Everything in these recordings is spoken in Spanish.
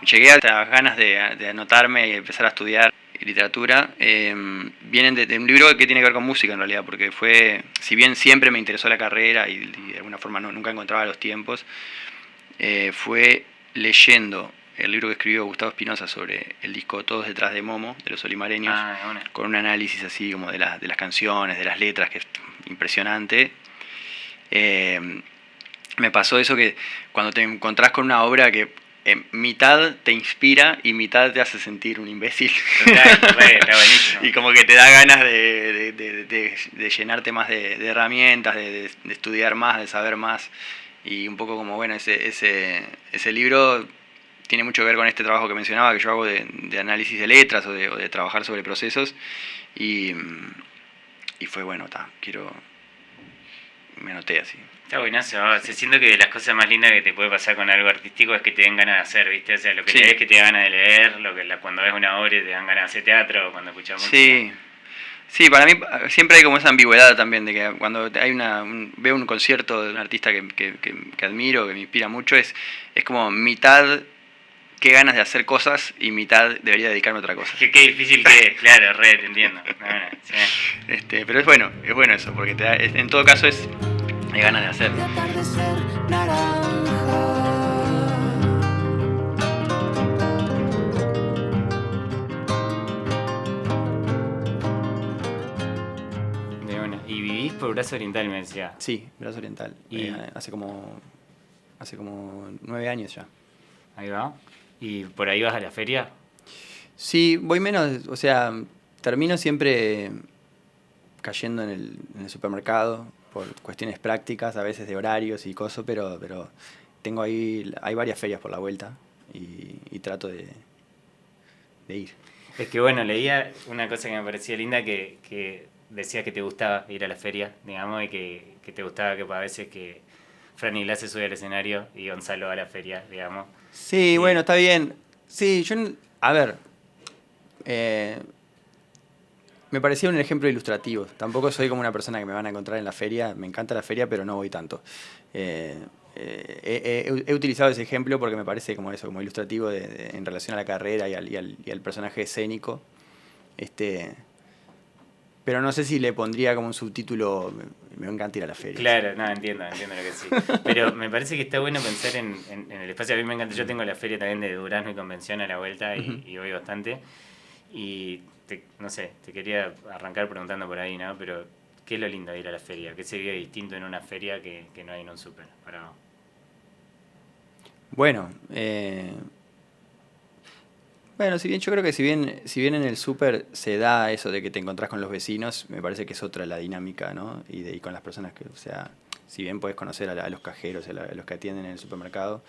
Llegué a las ganas de anotarme y empezar a estudiar literatura. Vienen de un libro que tiene que ver con música en realidad, porque fue, si bien siempre me interesó la carrera y de alguna forma nunca encontraba los tiempos, fue leyendo el libro que escribió Gustavo Espinosa sobre el disco Todos detrás de Momo, de Los Olimareños, con un análisis así como de las canciones, de las letras, que es impresionante. Me pasó eso que cuando te encontrás con una obra que mitad te inspira y mitad te hace sentir un imbécil. Está buenísimo. Y como que te da ganas de llenarte más de herramientas, de estudiar más, de saber más. Y un poco como, bueno, ese libro tiene mucho que ver con este trabajo que mencionaba, que yo hago de análisis de letras o de trabajar sobre procesos. Y fue, bueno, me anoté así. Está buenazo. Se siento que de las cosas más lindas que te puede pasar con algo artístico es que te den ganas de hacer, ¿viste? O sea, lo que lees que te da ganas de leer, cuando ves una obra te dan ganas de hacer teatro, cuando escuchas música. Sí, para mí siempre hay como esa ambigüedad también, de que cuando hay veo un concierto de un artista que admiro, que me inspira mucho, es como mitad qué ganas de hacer cosas y mitad debería dedicarme a otra cosa. Qué difícil que es, claro, te entiendo. Bueno, sí. Pero es bueno eso, porque en todo caso hay ganas de hacer. ¿Y vivís por Brazo Oriental, me decía? Sí, Brazo Oriental. ¿Y? Hace como 9 años ya. Ahí va. ¿Y por ahí vas a la feria? Sí, voy menos, o sea, termino siempre cayendo en el supermercado por cuestiones prácticas, a veces de horarios y cosas, pero hay varias ferias por la vuelta y trato de ir. Es que bueno, leía una cosa que me parecía linda, que decías que te gustaba ir a la feria, digamos, y que te gustaba que a veces que Fran y Glass se sube al escenario y Gonzalo a la feria, digamos. Sí, bueno, está bien. Sí, a ver, me parecía un ejemplo ilustrativo. Tampoco soy como una persona que me van a encontrar en la feria. Me encanta la feria, pero no voy tanto. He utilizado ese ejemplo porque me parece como eso, como ilustrativo en relación a la carrera y al personaje escénico. Pero no sé si le pondría como un subtítulo, me encanta ir a la feria. Claro, no, entiendo lo que sí. Pero me parece que está bueno pensar en el espacio. A mí me encanta, yo tengo la feria también de Durazno y Convención a la vuelta y voy bastante. Y no sé, te quería arrancar preguntando por ahí, ¿no? Pero, ¿qué es lo lindo de ir a la feria? ¿Qué sería distinto en una feria que no hay en un súper? Bueno, si bien yo creo que si bien en el súper se da eso de que te encontrás con los vecinos, me parece que es otra la dinámica, ¿no? Y con las personas que, o sea, si bien podés conocer a los cajeros, a los que atienden en el supermercado,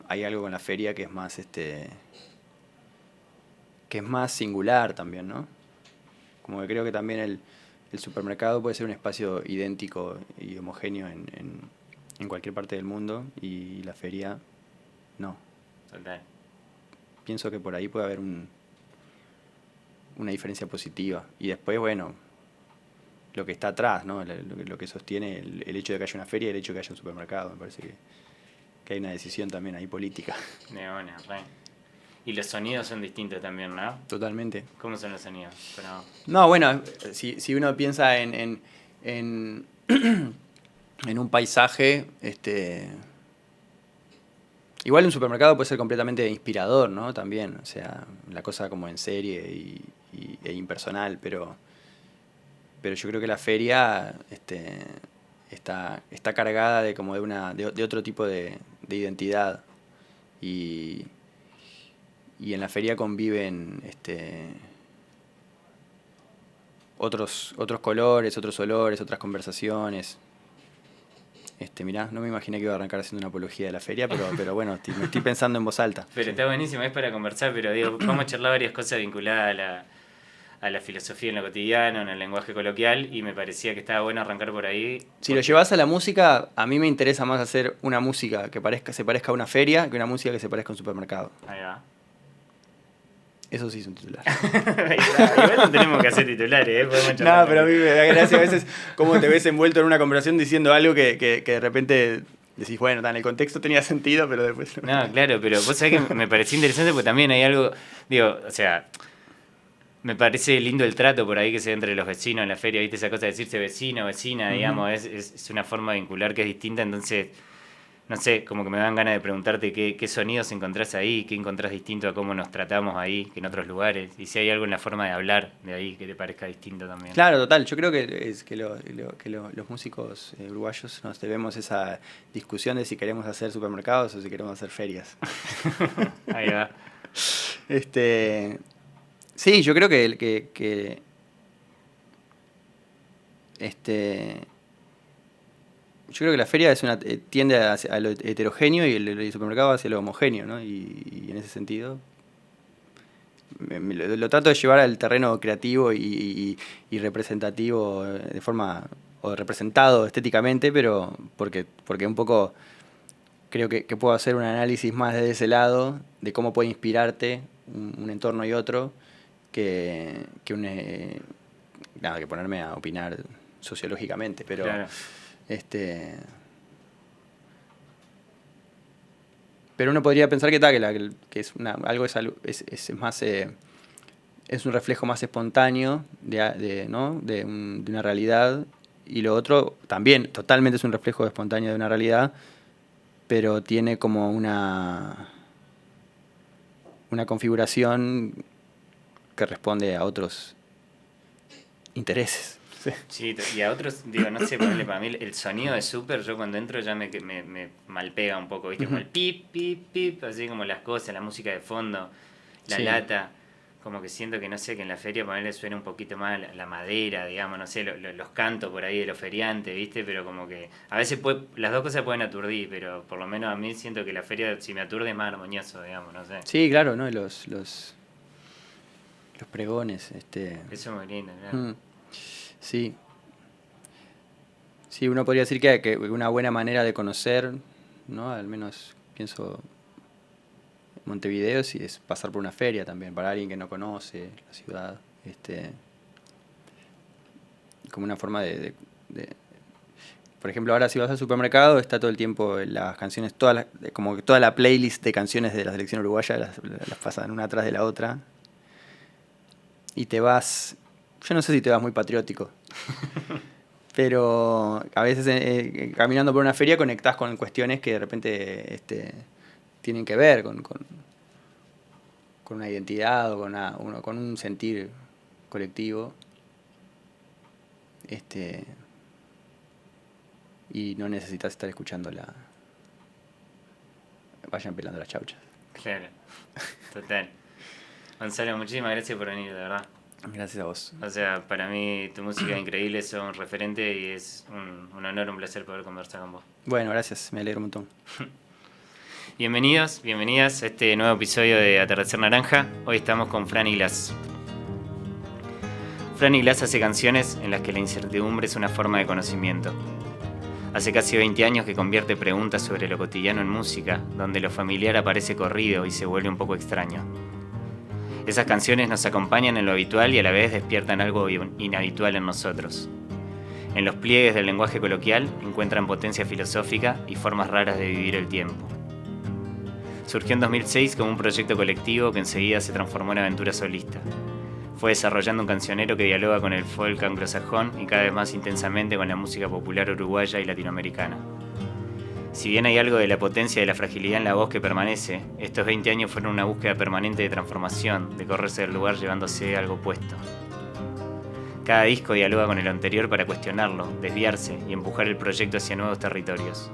hay algo con la feria que es más singular también, ¿no? Como que creo que también el supermercado puede ser un espacio idéntico y homogéneo en cualquier parte del mundo, y la feria no. Total. Pienso que por ahí puede haber una diferencia positiva. Y después, bueno, lo que está atrás, ¿no? Lo que sostiene el hecho de que haya una feria y el hecho de que haya un supermercado. Me parece que hay una decisión también ahí política. Y los sonidos son distintos también, ¿no? Totalmente. ¿Cómo son los sonidos? No, bueno, si uno piensa en un paisaje, igual un supermercado puede ser completamente inspirador, ¿no? También, o sea, la cosa como en serie e impersonal, pero yo creo que la feria está cargada de otro tipo de identidad, y en la feria conviven otros colores, otros olores, otras conversaciones. Mirá, no me imaginé que iba a arrancar haciendo una apología de la feria, pero bueno, me estoy pensando en voz alta. Pero está buenísimo, es para conversar, pero digo, vamos a charlar varias cosas vinculadas a la filosofía en lo cotidiano, en el lenguaje coloquial, y me parecía que estaba bueno arrancar por ahí. Si lo llevas a la música, a mí me interesa más hacer una música que se parezca a una feria que una música que se parezca a un supermercado. Ahí va. Eso sí es un titular. Igual no tenemos que hacer titulares, No, pero a mí me da gracia a veces cómo te ves envuelto en una conversación diciendo algo que de repente decís, bueno, en el contexto tenía sentido, pero después... No, claro, pero vos sabés que me pareció interesante porque también hay algo, digo, o sea, me parece lindo el trato por ahí que se da entre los vecinos en la feria, ¿viste? Esa cosa de decirse vecino, vecina, digamos, es una forma de vincular que es distinta, entonces, no sé, como que me dan ganas de preguntarte qué sonidos encontrás ahí, qué encontrás distinto a cómo nos tratamos ahí que en otros lugares, y si hay algo en la forma de hablar de ahí que te parezca distinto también. Claro, total. Yo creo que los músicos uruguayos nos debemos esa discusión de si queremos hacer supermercados o si queremos hacer ferias. Ahí va. Sí, yo creo que yo creo que la feria tiende a lo heterogéneo y el supermercado hacia lo homogéneo, ¿no? Y en ese sentido lo trato de llevar al terreno creativo y representativo de forma, o representado estéticamente, pero porque un poco creo que puedo hacer un análisis más desde ese lado de cómo puede inspirarte un entorno y otro que ponerme a opinar sociológicamente, pero claro. Pero uno podría pensar que es algo es más es un reflejo más espontáneo de una realidad, y lo otro también totalmente es un reflejo espontáneo de una realidad, pero tiene como una configuración que responde a otros intereses. Sí, y a otros, digo, no sé, ponerle para mí el sonido de Super, yo cuando entro ya me malpega un poco, ¿viste? Como el pip, pip, pip, así como las cosas, la música de fondo, la lata, como que siento que, no sé, que en la feria ponerle suena un poquito más la madera, digamos, no sé, los cantos por ahí de los feriantes, ¿viste? Pero como que a veces las dos cosas pueden aturdir, pero por lo menos a mí siento que la feria, si me aturde, es más armonioso, digamos, no sé. Sí, claro, ¿no? Los pregones, Eso es muy lindo, claro. Sí. Sí, uno podría decir que una buena manera de conocer, ¿no? Al menos pienso Montevideo, si es pasar por una feria también, para alguien que no conoce la ciudad, como una forma de por ejemplo, ahora si vas al supermercado está todo el tiempo las canciones, como que toda la playlist de canciones de la selección uruguaya las pasan una atrás de la otra, y te vas, yo no sé si te vas muy patriótico, pero a veces caminando por una feria conectás con cuestiones que de repente tienen que ver con una identidad o con un sentir colectivo, y no necesitas estar escuchando vayan pelando las chauchas. Claro, total. Gonzalo, muchísimas gracias por venir, de verdad. Gracias a vos. O sea, para mí tu música es increíble, sos un referente y es un honor, un placer poder conversar con vos. Bueno, gracias, me alegro un montón. Bienvenidos, bienvenidas a este nuevo episodio de Atardecer Naranja. Hoy estamos con Franny Glass. Franny Glass hace canciones en las que la incertidumbre es una forma de conocimiento. Hace casi 20 años que convierte preguntas sobre lo cotidiano en música, donde lo familiar aparece corrido y se vuelve un poco extraño. Esas canciones nos acompañan en lo habitual y a la vez despiertan algo inhabitual en nosotros. En los pliegues del lenguaje coloquial encuentran potencia filosófica y formas raras de vivir el tiempo. Surgió en 2006 como un proyecto colectivo que enseguida se transformó en aventura solista. Fue desarrollando un cancionero que dialoga con el folk anglosajón y cada vez más intensamente con la música popular uruguaya y latinoamericana. Si bien hay algo de la potencia y de la fragilidad en la voz que permanece, estos 20 años fueron una búsqueda permanente de transformación, de correrse del lugar llevándose algo puesto. Cada disco dialoga con el anterior para cuestionarlo, desviarse y empujar el proyecto hacia nuevos territorios.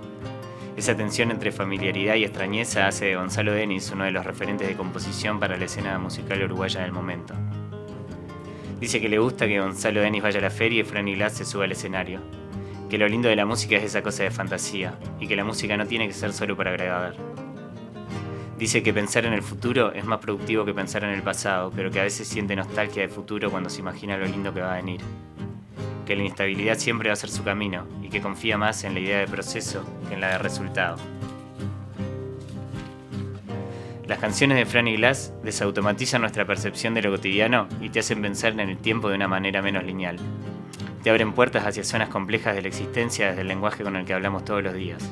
Esa tensión entre familiaridad y extrañeza hace de Gonzalo Denis uno de los referentes de composición para la escena musical uruguaya del momento. Dice que le gusta que Gonzalo Denis vaya a la feria y Franny Glass se suba al escenario. Que lo lindo de la música es esa cosa de fantasía, y que la música no tiene que ser solo para agradar. Dice que pensar en el futuro es más productivo que pensar en el pasado, pero que a veces siente nostalgia de futuro cuando se imagina lo lindo que va a venir. Que la inestabilidad siempre va a ser su camino, y que confía más en la idea de proceso que en la de resultado. Las canciones de Franny Glass desautomatizan nuestra percepción de lo cotidiano y te hacen pensar en el tiempo de una manera menos lineal. Te abren puertas hacia zonas complejas de la existencia desde el lenguaje con el que hablamos todos los días.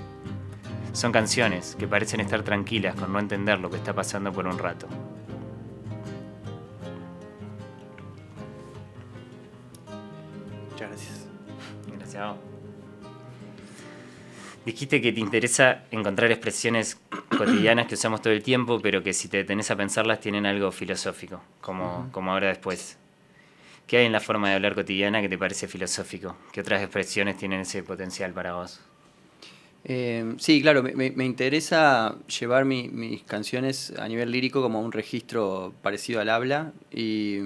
son canciones que parecen estar tranquilas con no entender lo que está pasando por un rato. Muchas gracias. Gracias a vos. Dijiste que te interesa encontrar expresiones cotidianas que usamos todo el tiempo, pero que si te detenés a pensarlas tienen algo filosófico, como ahora después. ¿Qué hay en la forma de hablar cotidiana que te parece filosófico? ¿Qué otras expresiones tienen ese potencial para vos? Sí, claro, me interesa llevar mis canciones a nivel lírico como un registro parecido al habla y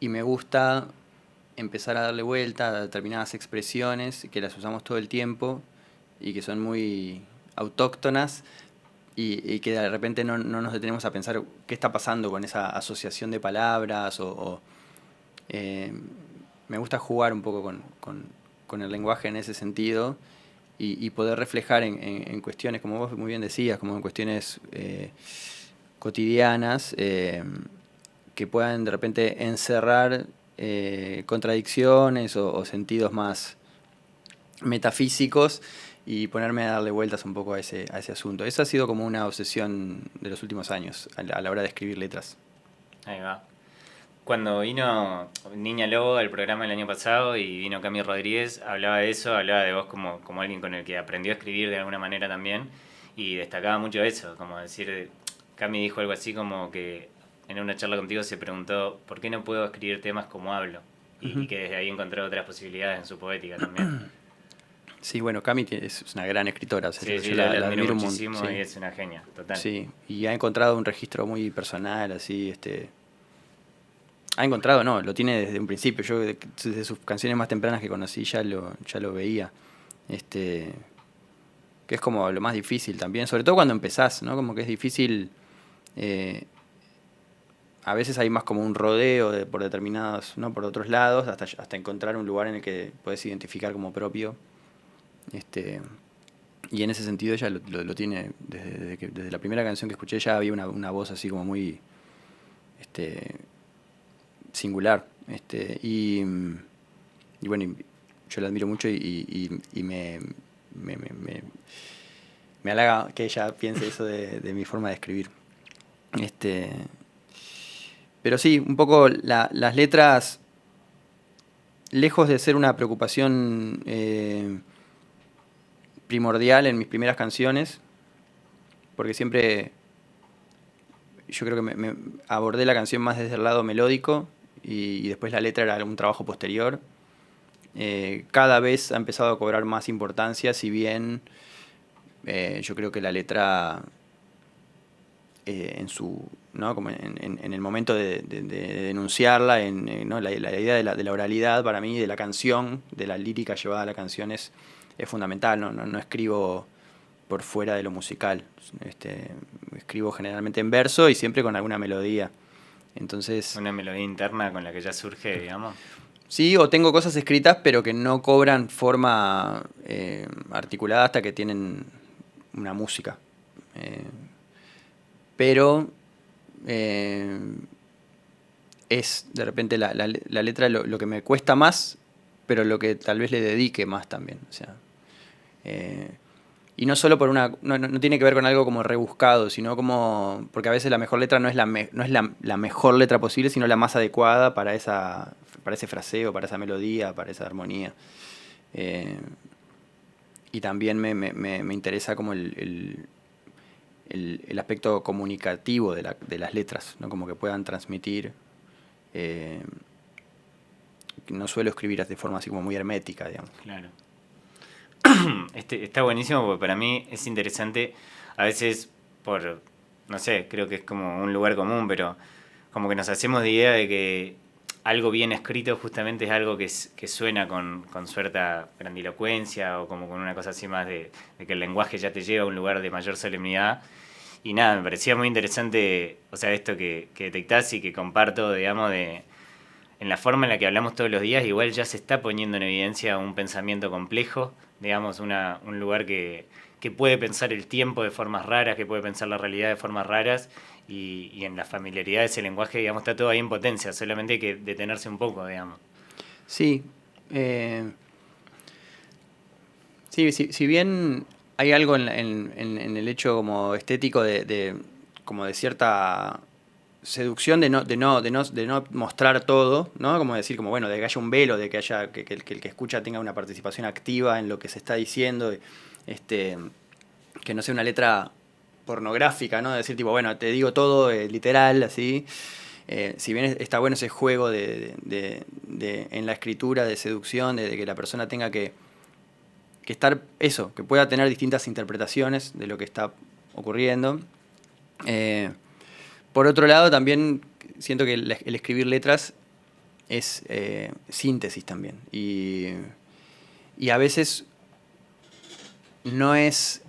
me gusta empezar a darle vuelta a determinadas expresiones que las usamos todo el tiempo y que son muy autóctonas y que de repente no nos detenemos a pensar qué está pasando con esa asociación de palabras eh, me gusta jugar un poco con el lenguaje en ese sentido y poder reflejar en cuestiones, como vos muy bien decías, como en cuestiones cotidianas que puedan de repente encerrar contradicciones o sentidos más metafísicos y ponerme a darle vueltas un poco a ese asunto. Esa ha sido como una obsesión de los últimos años a la hora de escribir letras. Ahí va. Cuando vino Niña Lobo al programa el año pasado y vino Cami Rodríguez, hablaba de eso, hablaba de vos como alguien con el que aprendió a escribir de alguna manera también y destacaba mucho eso, como decir, Cami dijo algo así como que en una charla contigo se preguntó ¿por qué no puedo escribir temas como hablo? Y que desde ahí encontró otras posibilidades en su poética también. Sí, bueno, Cami es una gran escritora, o sea, Sí, yo la la admiro admiro un muchísimo montón. y Sí. es una genia, total. Sí, y ha encontrado un registro muy personal, así, ha encontrado, no, lo tiene desde un principio. Yo desde sus canciones más tempranas que conocí ya lo veía. Que es como lo más difícil también, sobre todo cuando empezás, ¿no? Como que es difícil, eh, a veces hay más como un rodeo por determinados, ¿no? Por otros lados, hasta encontrar un lugar en el que puedes identificar como propio. Y en ese sentido ella lo tiene, desde la primera canción que escuché ya había una voz así como muy este, singular. Y bueno, yo la admiro mucho y me halaga que ella piense eso de mi forma de escribir. Pero sí, un poco las letras, lejos de ser una preocupación primordial en mis primeras canciones, porque siempre yo creo que me abordé la canción más desde el lado melódico y después la letra era un trabajo posterior. Cada vez ha empezado a cobrar más importancia, si bien yo creo que la letra ¿no? Como en el momento de denunciarla, ¿no? La idea de la oralidad para mí, de la canción, de la lírica llevada a la canción es fundamental. No escribo por fuera de lo musical. Escribo generalmente en verso y siempre con alguna melodía. Entonces, una melodía interna con la que ya surge, digamos. Sí, o tengo cosas escritas pero que no cobran forma articulada hasta que tienen una música. Pero es de repente la letra lo que me cuesta más, pero lo que tal vez le dedique más también. O sea, y no solo por no tiene que ver con algo como rebuscado, sino como, porque a veces la mejor letra no es la mejor letra posible, sino la más adecuada para ese fraseo, para esa melodía, para esa armonía. Y también me interesa como el aspecto comunicativo de las letras, ¿no? Como que puedan transmitir. No suelo escribir de forma así como muy hermética, digamos. Claro. Está buenísimo porque para mí es interesante, a veces no sé, creo que es como un lugar común, pero como que nos hacemos de idea de que algo bien escrito justamente es algo que suena con cierta grandilocuencia o como con una cosa así más de que el lenguaje ya te lleva a un lugar de mayor solemnidad. Y nada, me parecía muy interesante, o sea, esto que detectás y que comparto, digamos, en la forma en la que hablamos todos los días, igual ya se está poniendo en evidencia un pensamiento complejo, digamos, un lugar que puede pensar el tiempo de formas raras, que puede pensar la realidad de formas raras, y en la familiaridad de ese lenguaje, digamos, está todo ahí en potencia, solamente hay que detenerse un poco, digamos. Sí, sí, si bien hay algo en el hecho como estético como de cierta seducción de no mostrar todo, ¿no? Como decir, como bueno, de que haya un velo, de que haya que el que escucha tenga una participación activa en lo que se está diciendo, que no sea una letra pornográfica, ¿no? Decir tipo, bueno, te digo todo literal, así. Si bien está bueno ese juego en la escritura de seducción, de que la persona tenga que estar eso, que pueda tener distintas interpretaciones de lo que está ocurriendo. Por otro lado, también siento que el escribir letras es síntesis también. Y a veces no es,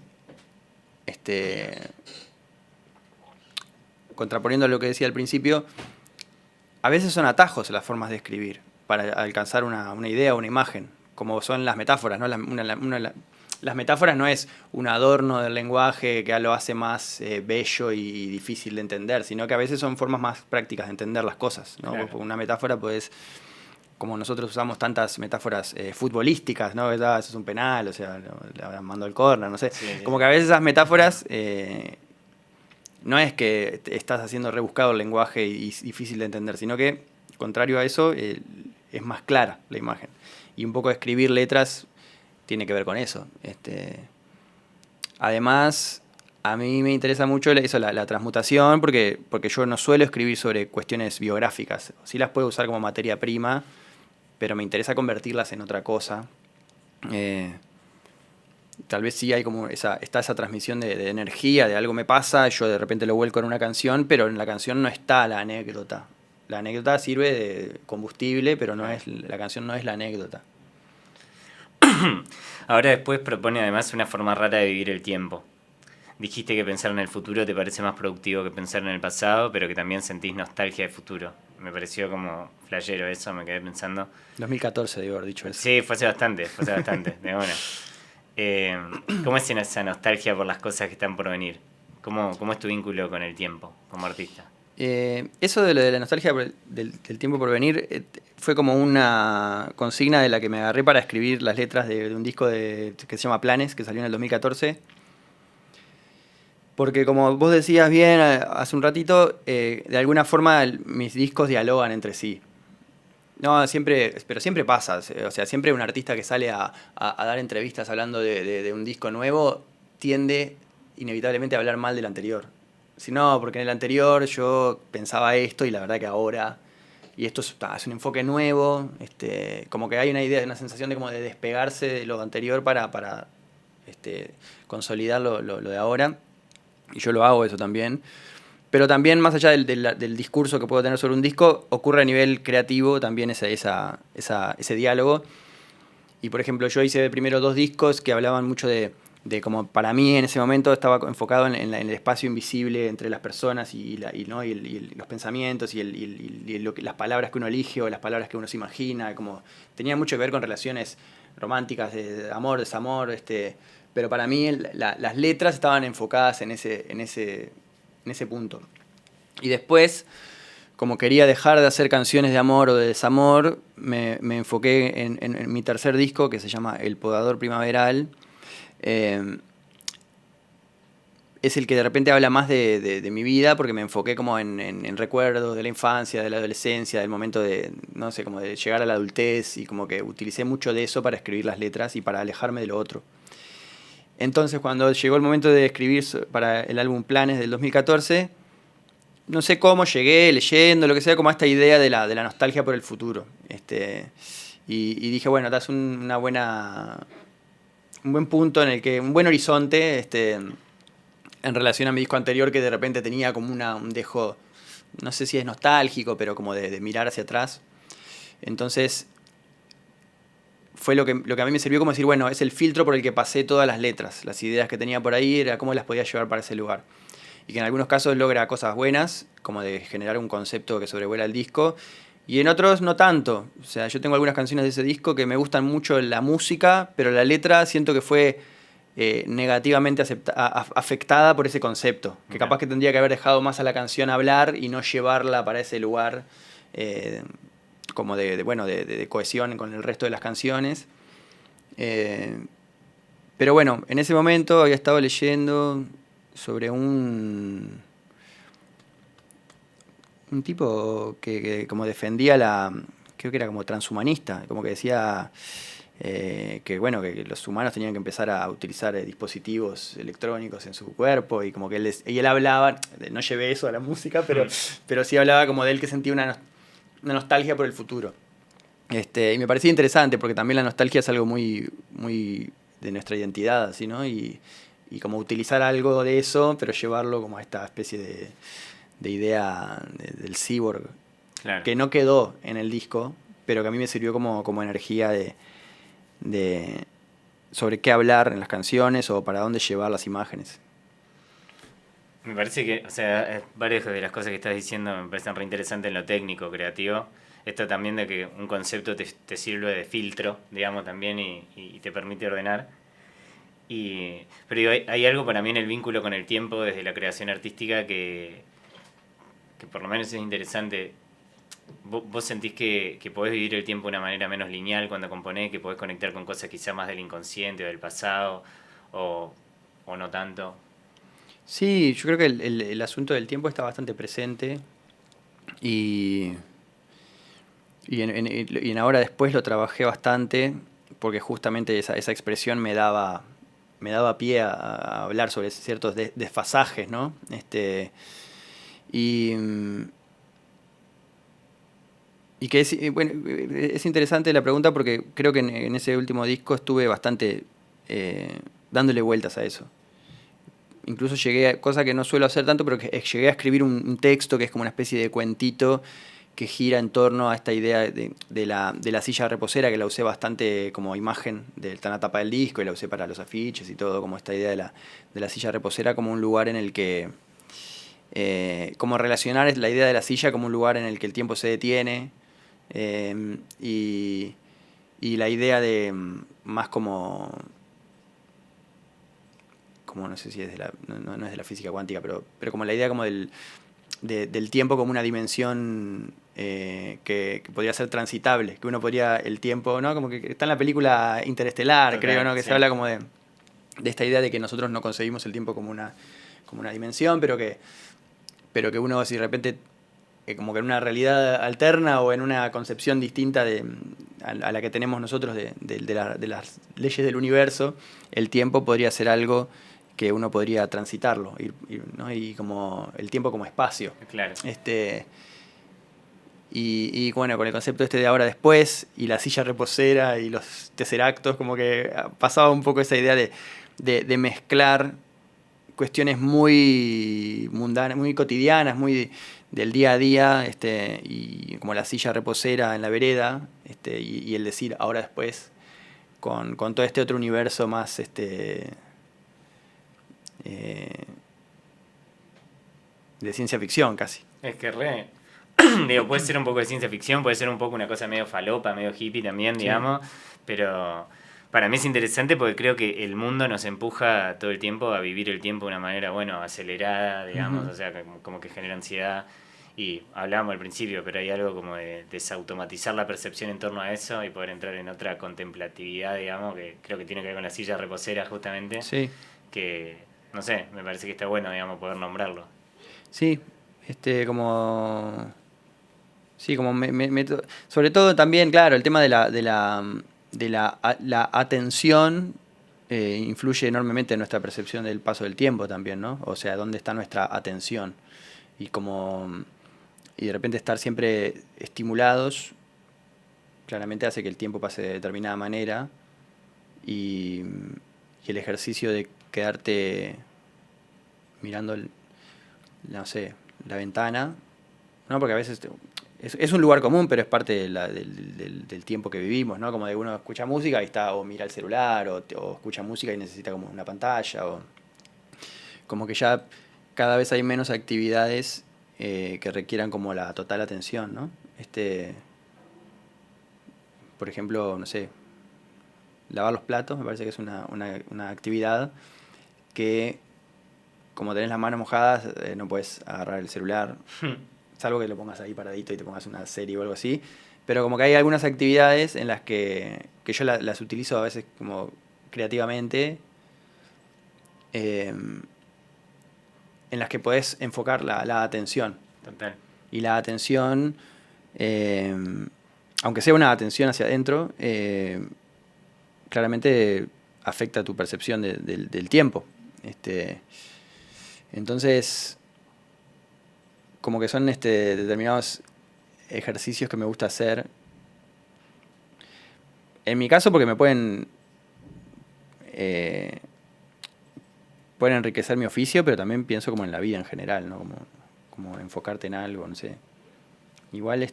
contraponiendo lo que decía al principio, a veces son atajos las formas de escribir para alcanzar una idea o una imagen, como son las metáforas, ¿no? Las metáforas no es un adorno del lenguaje que lo hace más bello y difícil de entender, sino que a veces son formas más prácticas de entender las cosas, ¿no? Claro. Una metáfora puedes, como nosotros usamos tantas metáforas futbolísticas, ¿no? Eso es un penal, o sea, le mandó el córner, no sé. Sí, como que a veces esas metáforas no es que estás haciendo rebuscado el lenguaje y difícil de entender, sino que, contrario a eso, es más clara la imagen. Y un poco escribir letras tiene que ver con eso. Además, a mí me interesa mucho eso, la transmutación, porque yo no suelo escribir sobre cuestiones biográficas. Sí las puedo usar como materia prima, pero me interesa convertirlas en otra cosa. Tal vez sí hay como está esa transmisión de energía, de algo me pasa, yo de repente lo vuelco en una canción, pero en la canción no está la anécdota. La anécdota sirve de combustible, pero la canción no es la anécdota. Ahora después propone además una forma rara de vivir el tiempo. Dijiste que pensar en el futuro te parece más productivo que pensar en el pasado, pero que también sentís nostalgia del futuro. Me pareció como flashero eso, me quedé pensando. 2014 debo haber dicho eso. Sí, fue hace bastante, de bueno. ¿Cómo es esa nostalgia por las cosas que están por venir? ¿Cómo es tu vínculo con el tiempo como artista? Eso de lo de la nostalgia del tiempo por venir fue como una consigna de la que me agarré para escribir las letras de un disco que se llama Planes, que salió en el 2014. Porque como vos decías bien hace un ratito, de alguna forma mis discos dialogan entre sí. No, pero siempre pasa. O sea, siempre un artista que sale a dar entrevistas hablando de un disco nuevo tiende inevitablemente a hablar mal del anterior. Si no, porque en el anterior yo pensaba esto y la verdad que ahora... Y esto es un enfoque nuevo, como que hay una idea, una sensación de como de despegarse de lo anterior para consolidar lo de ahora. Y yo lo hago eso también. Pero también, más allá del discurso que puedo tener sobre un disco, ocurre a nivel creativo también ese diálogo. Y, por ejemplo, yo hice primero 2 discos que hablaban mucho de como para mí en ese momento estaba enfocado en el espacio invisible entre las personas y los pensamientos y las palabras que uno elige o las palabras que uno se imagina. Como tenía mucho que ver con relaciones románticas, de amor, desamor, pero para mí las letras estaban enfocadas en ese punto. Y después, como quería dejar de hacer canciones de amor o de desamor, me enfoqué en mi tercer disco, que se llama El Podador Primaveral. Es el que de repente habla más de mi vida, porque me enfoqué como en recuerdos de la infancia, de la adolescencia, del momento no sé, como de llegar a la adultez, y como que utilicé mucho de eso para escribir las letras y para alejarme de lo otro. Entonces, cuando llegó el momento de escribir para el álbum Planes del 2014, no sé cómo llegué, leyendo, lo que sea, como a esta idea de la nostalgia por el futuro. Y dije, bueno, das un buen punto un buen horizonte, en relación a mi disco anterior, que de repente tenía como un dejo, no sé si es nostálgico, pero como de mirar hacia atrás. Entonces, fue lo que a mí me sirvió como decir, bueno, es el filtro por el que pasé todas las letras. Las ideas que tenía por ahí era cómo las podía llevar para ese lugar. Y que en algunos casos logra cosas buenas, como de generar un concepto que sobrevuela el disco, y en otros no tanto. O sea, yo tengo algunas canciones de ese disco que me gustan mucho la música, pero la letra siento que fue negativamente afectada por ese concepto, que capaz que tendría que haber dejado más a la canción hablar y no llevarla para ese lugar como de cohesión con el resto de las canciones. Pero bueno, en ese momento había estado leyendo sobre un tipo que como defendía creo que era como transhumanista, como que decía que bueno, que los humanos tenían que empezar a utilizar dispositivos electrónicos en su cuerpo y como que él hablaba, no llevé eso a la música, pero sí hablaba como de él que sentía una nostalgia por el futuro. Y me parecía interesante porque también la nostalgia es algo muy, muy de nuestra identidad, así, ¿no? Y como utilizar algo de eso, pero llevarlo como a esta especie de idea del cyborg, Claro. que no quedó en el disco, pero que a mí me sirvió como energía de sobre qué hablar en las canciones o para dónde llevar las imágenes. Me parece que, o sea, varias de las cosas que estás diciendo me parecen re interesantes en lo técnico, creativo. Esto también de que un concepto te sirve de filtro, digamos, también y te permite ordenar. Pero digo, hay algo para mí en el vínculo con el tiempo desde la creación artística que por lo menos es interesante. ¿Vos sentís que podés vivir el tiempo de una manera menos lineal cuando componés, que podés conectar con cosas quizá más del inconsciente o del pasado, o, o no tanto? Sí, yo creo que el asunto del tiempo está bastante presente y, y en ahora después lo trabajé bastante porque justamente esa expresión me daba pie a hablar sobre ciertos desfasajes, ¿no? Y, y que bueno, es interesante la pregunta porque creo que en ese último disco estuve bastante dándole vueltas a eso. Incluso cosa que no suelo hacer tanto, pero que llegué a escribir un texto que es como una especie de cuentito que gira en torno a esta idea de la silla reposera, que la usé bastante como imagen de la tapa del disco y la usé para los afiches y todo, como esta idea de la silla reposera como un lugar en el que, como relacionar la idea de la silla como un lugar en el que el tiempo se detiene y, y la idea de más como no sé si es no es de la física cuántica, pero como la idea como del tiempo como una dimensión que podría ser transitable, que uno podría, el tiempo, ¿no? Como que está en la película Interestelar, Total, creo, ¿no? Que sí. se habla como de esta idea de que nosotros no concebimos el tiempo como una dimensión, pero que uno si de repente como que en una realidad alterna o en una concepción distinta a la que tenemos nosotros de las leyes del universo, el tiempo podría ser algo que uno podría transitarlo, ¿no? Y como el tiempo como espacio. Claro. Y bueno, con el concepto de ahora después, y la silla reposera y los tesseractos, como que pasaba un poco esa idea de mezclar cuestiones muy mundanas, muy cotidianas, muy del día a día, y como la silla reposera en la vereda, y el decir ahora después, con todo este otro universo más de ciencia ficción casi. Es que digo, puede ser un poco de ciencia ficción, puede ser un poco una cosa medio falopa, medio hippie también, Sí. digamos, pero para mí es interesante porque creo que el mundo nos empuja todo el tiempo a vivir el tiempo de una manera, bueno, acelerada, digamos, Ujú. o sea, como que genera ansiedad. Y hablábamos al principio, pero hay algo como de desautomatizar la percepción en torno a eso y poder entrar en otra contemplatividad, digamos, que creo que tiene que ver con la silla reposera justamente, Sí, que, no sé, me parece que está bueno, digamos, poder nombrarlo. sí, como... Sí, como sobre todo también, claro, el tema la atención influye enormemente en nuestra percepción del paso del tiempo también, ¿no? O sea, dónde está nuestra atención. Y como y de repente estar siempre estimulados, claramente hace que el tiempo pase de determinada manera y, y el ejercicio de quedarte mirando, no sé, la ventana, ¿no? Porque a veces es un lugar común, pero es parte del tiempo que vivimos, ¿no? Como de uno escucha música y está, o mira el celular, o escucha música y necesita como una pantalla, o como que ya cada vez hay menos actividades que requieran como la total atención, ¿no? Por ejemplo, no sé, lavar los platos, me parece que es una actividad que, como tenés las manos mojadas, no puedes agarrar el celular, salvo que lo pongas ahí paradito y te pongas una serie o algo así. Pero como que hay algunas actividades en las que yo las utilizo a veces como creativamente eh, en las que podés enfocar la atención. Total. Y la atención, aunque sea una atención hacia adentro, claramente afecta tu percepción del tiempo. Entonces, como que son determinados ejercicios que me gusta hacer. En mi caso, porque me pueden enriquecer mi oficio, pero también pienso como en la vida en general, ¿no? Como enfocarte en algo, no sé. Igual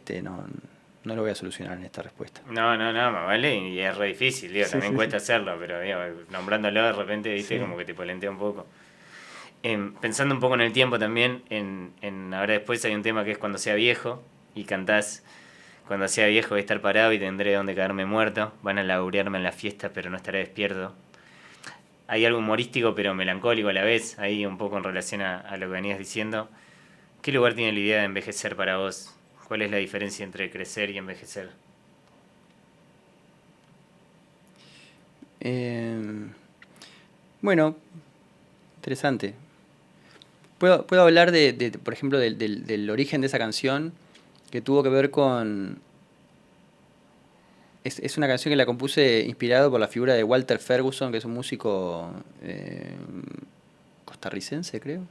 no lo voy a solucionar en esta respuesta. No, más vale, y es re difícil, digo, Sí, también sí, cuesta sí. hacerlo, pero digo, nombrándolo de repente, viste, Sí. como que te polentea un poco. Pensando un poco en el tiempo también, ahora después hay un tema que es cuando sea viejo, y cantás, cuando sea viejo voy a estar parado y tendré donde caerme muerto, van a laurearme en la fiesta, pero no estaré despierto. Hay algo humorístico pero melancólico a la vez, ahí un poco en relación a lo que venías diciendo. ¿Qué lugar tiene la idea de envejecer para vos? ¿Cuál es la diferencia entre crecer y envejecer? Bueno, interesante. Puedo hablar por ejemplo, del origen de esa canción, que tuvo que ver con... Es una canción que la compuse inspirado por la figura de Walter Ferguson, que es un músico costarricense, creo.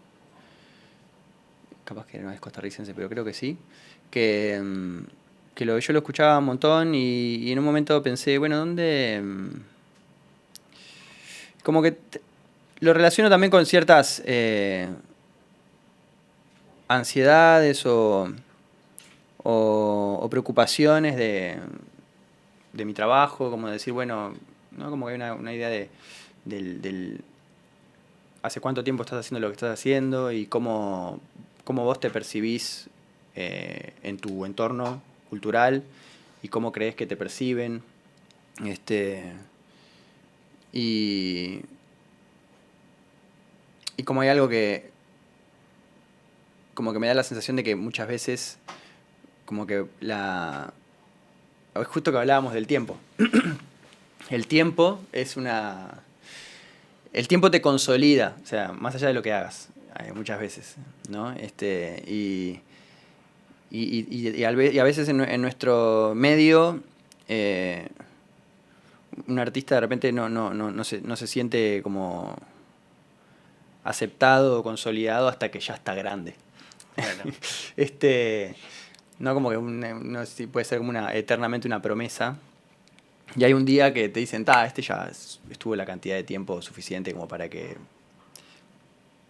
Capaz que no es costarricense, pero creo que sí. Que, yo lo escuchaba un montón y en un momento pensé, bueno, ¿dónde...? Como que lo relaciono también con ciertas ansiedades o preocupaciones de mi trabajo, como decir, bueno, ¿no? Como que hay una idea del hace cuánto tiempo estás haciendo lo que estás haciendo y cómo vos te percibís en tu entorno cultural y cómo crees que te perciben. Y, y como hay algo que como que me da la sensación de que muchas veces como que justo que hablábamos del tiempo. El tiempo es una... El tiempo te consolida, o sea, más allá de lo que hagas, muchas veces, ¿no? Y a veces en nuestro medio, un artista de repente no se siente como aceptado o consolidado hasta que ya está grande. Claro. No como que no sé si puede ser como eternamente una promesa. Y hay un día que te dicen, ya estuvo la cantidad de tiempo suficiente como para que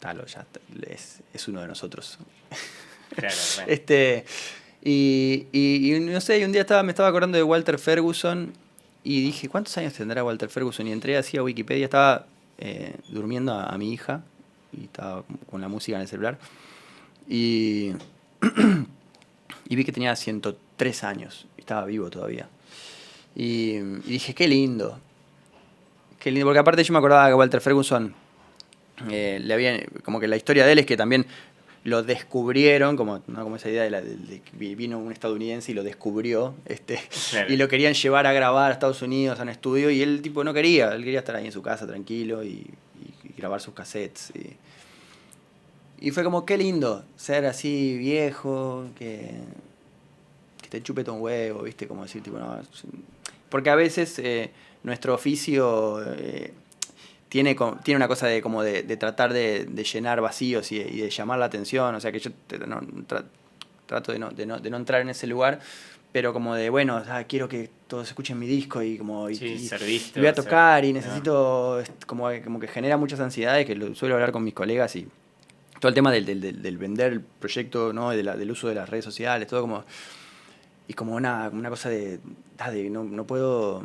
ya es uno de nosotros. Claro, bueno. Y no sé, un día me estaba acordando de Walter Ferguson y dije, ¿cuántos años tendrá Walter Ferguson? Y entré así a Wikipedia, estaba durmiendo a mi hija y estaba con la música en el celular. Y vi que tenía 103 años, estaba vivo todavía. Y dije, qué lindo, porque aparte yo me acordaba que Walter Ferguson, como que la historia de él es que también lo descubrieron, como esa idea de que vino un estadounidense y lo descubrió, Claro. y lo querían llevar a grabar a Estados Unidos, a un estudio, y él tipo no quería, él quería estar ahí en su casa tranquilo y grabar sus cassettes. Y fue como, qué lindo ser así viejo, que te chupe todo un huevo, ¿viste? Como decir, tipo, no. Porque a veces nuestro oficio tiene una cosa de tratar de llenar vacíos y de llamar la atención. O sea que yo trato de no entrar en ese lugar, pero como de, bueno, quiero que todos escuchen mi disco y como Sí, ser y visto, voy a tocar y no. necesito, como que genera muchas ansiedades, que lo suelo hablar con mis colegas y todo el tema del vender el proyecto, ¿no? Del uso de las redes sociales, todo como... Y como una cosa de no puedo...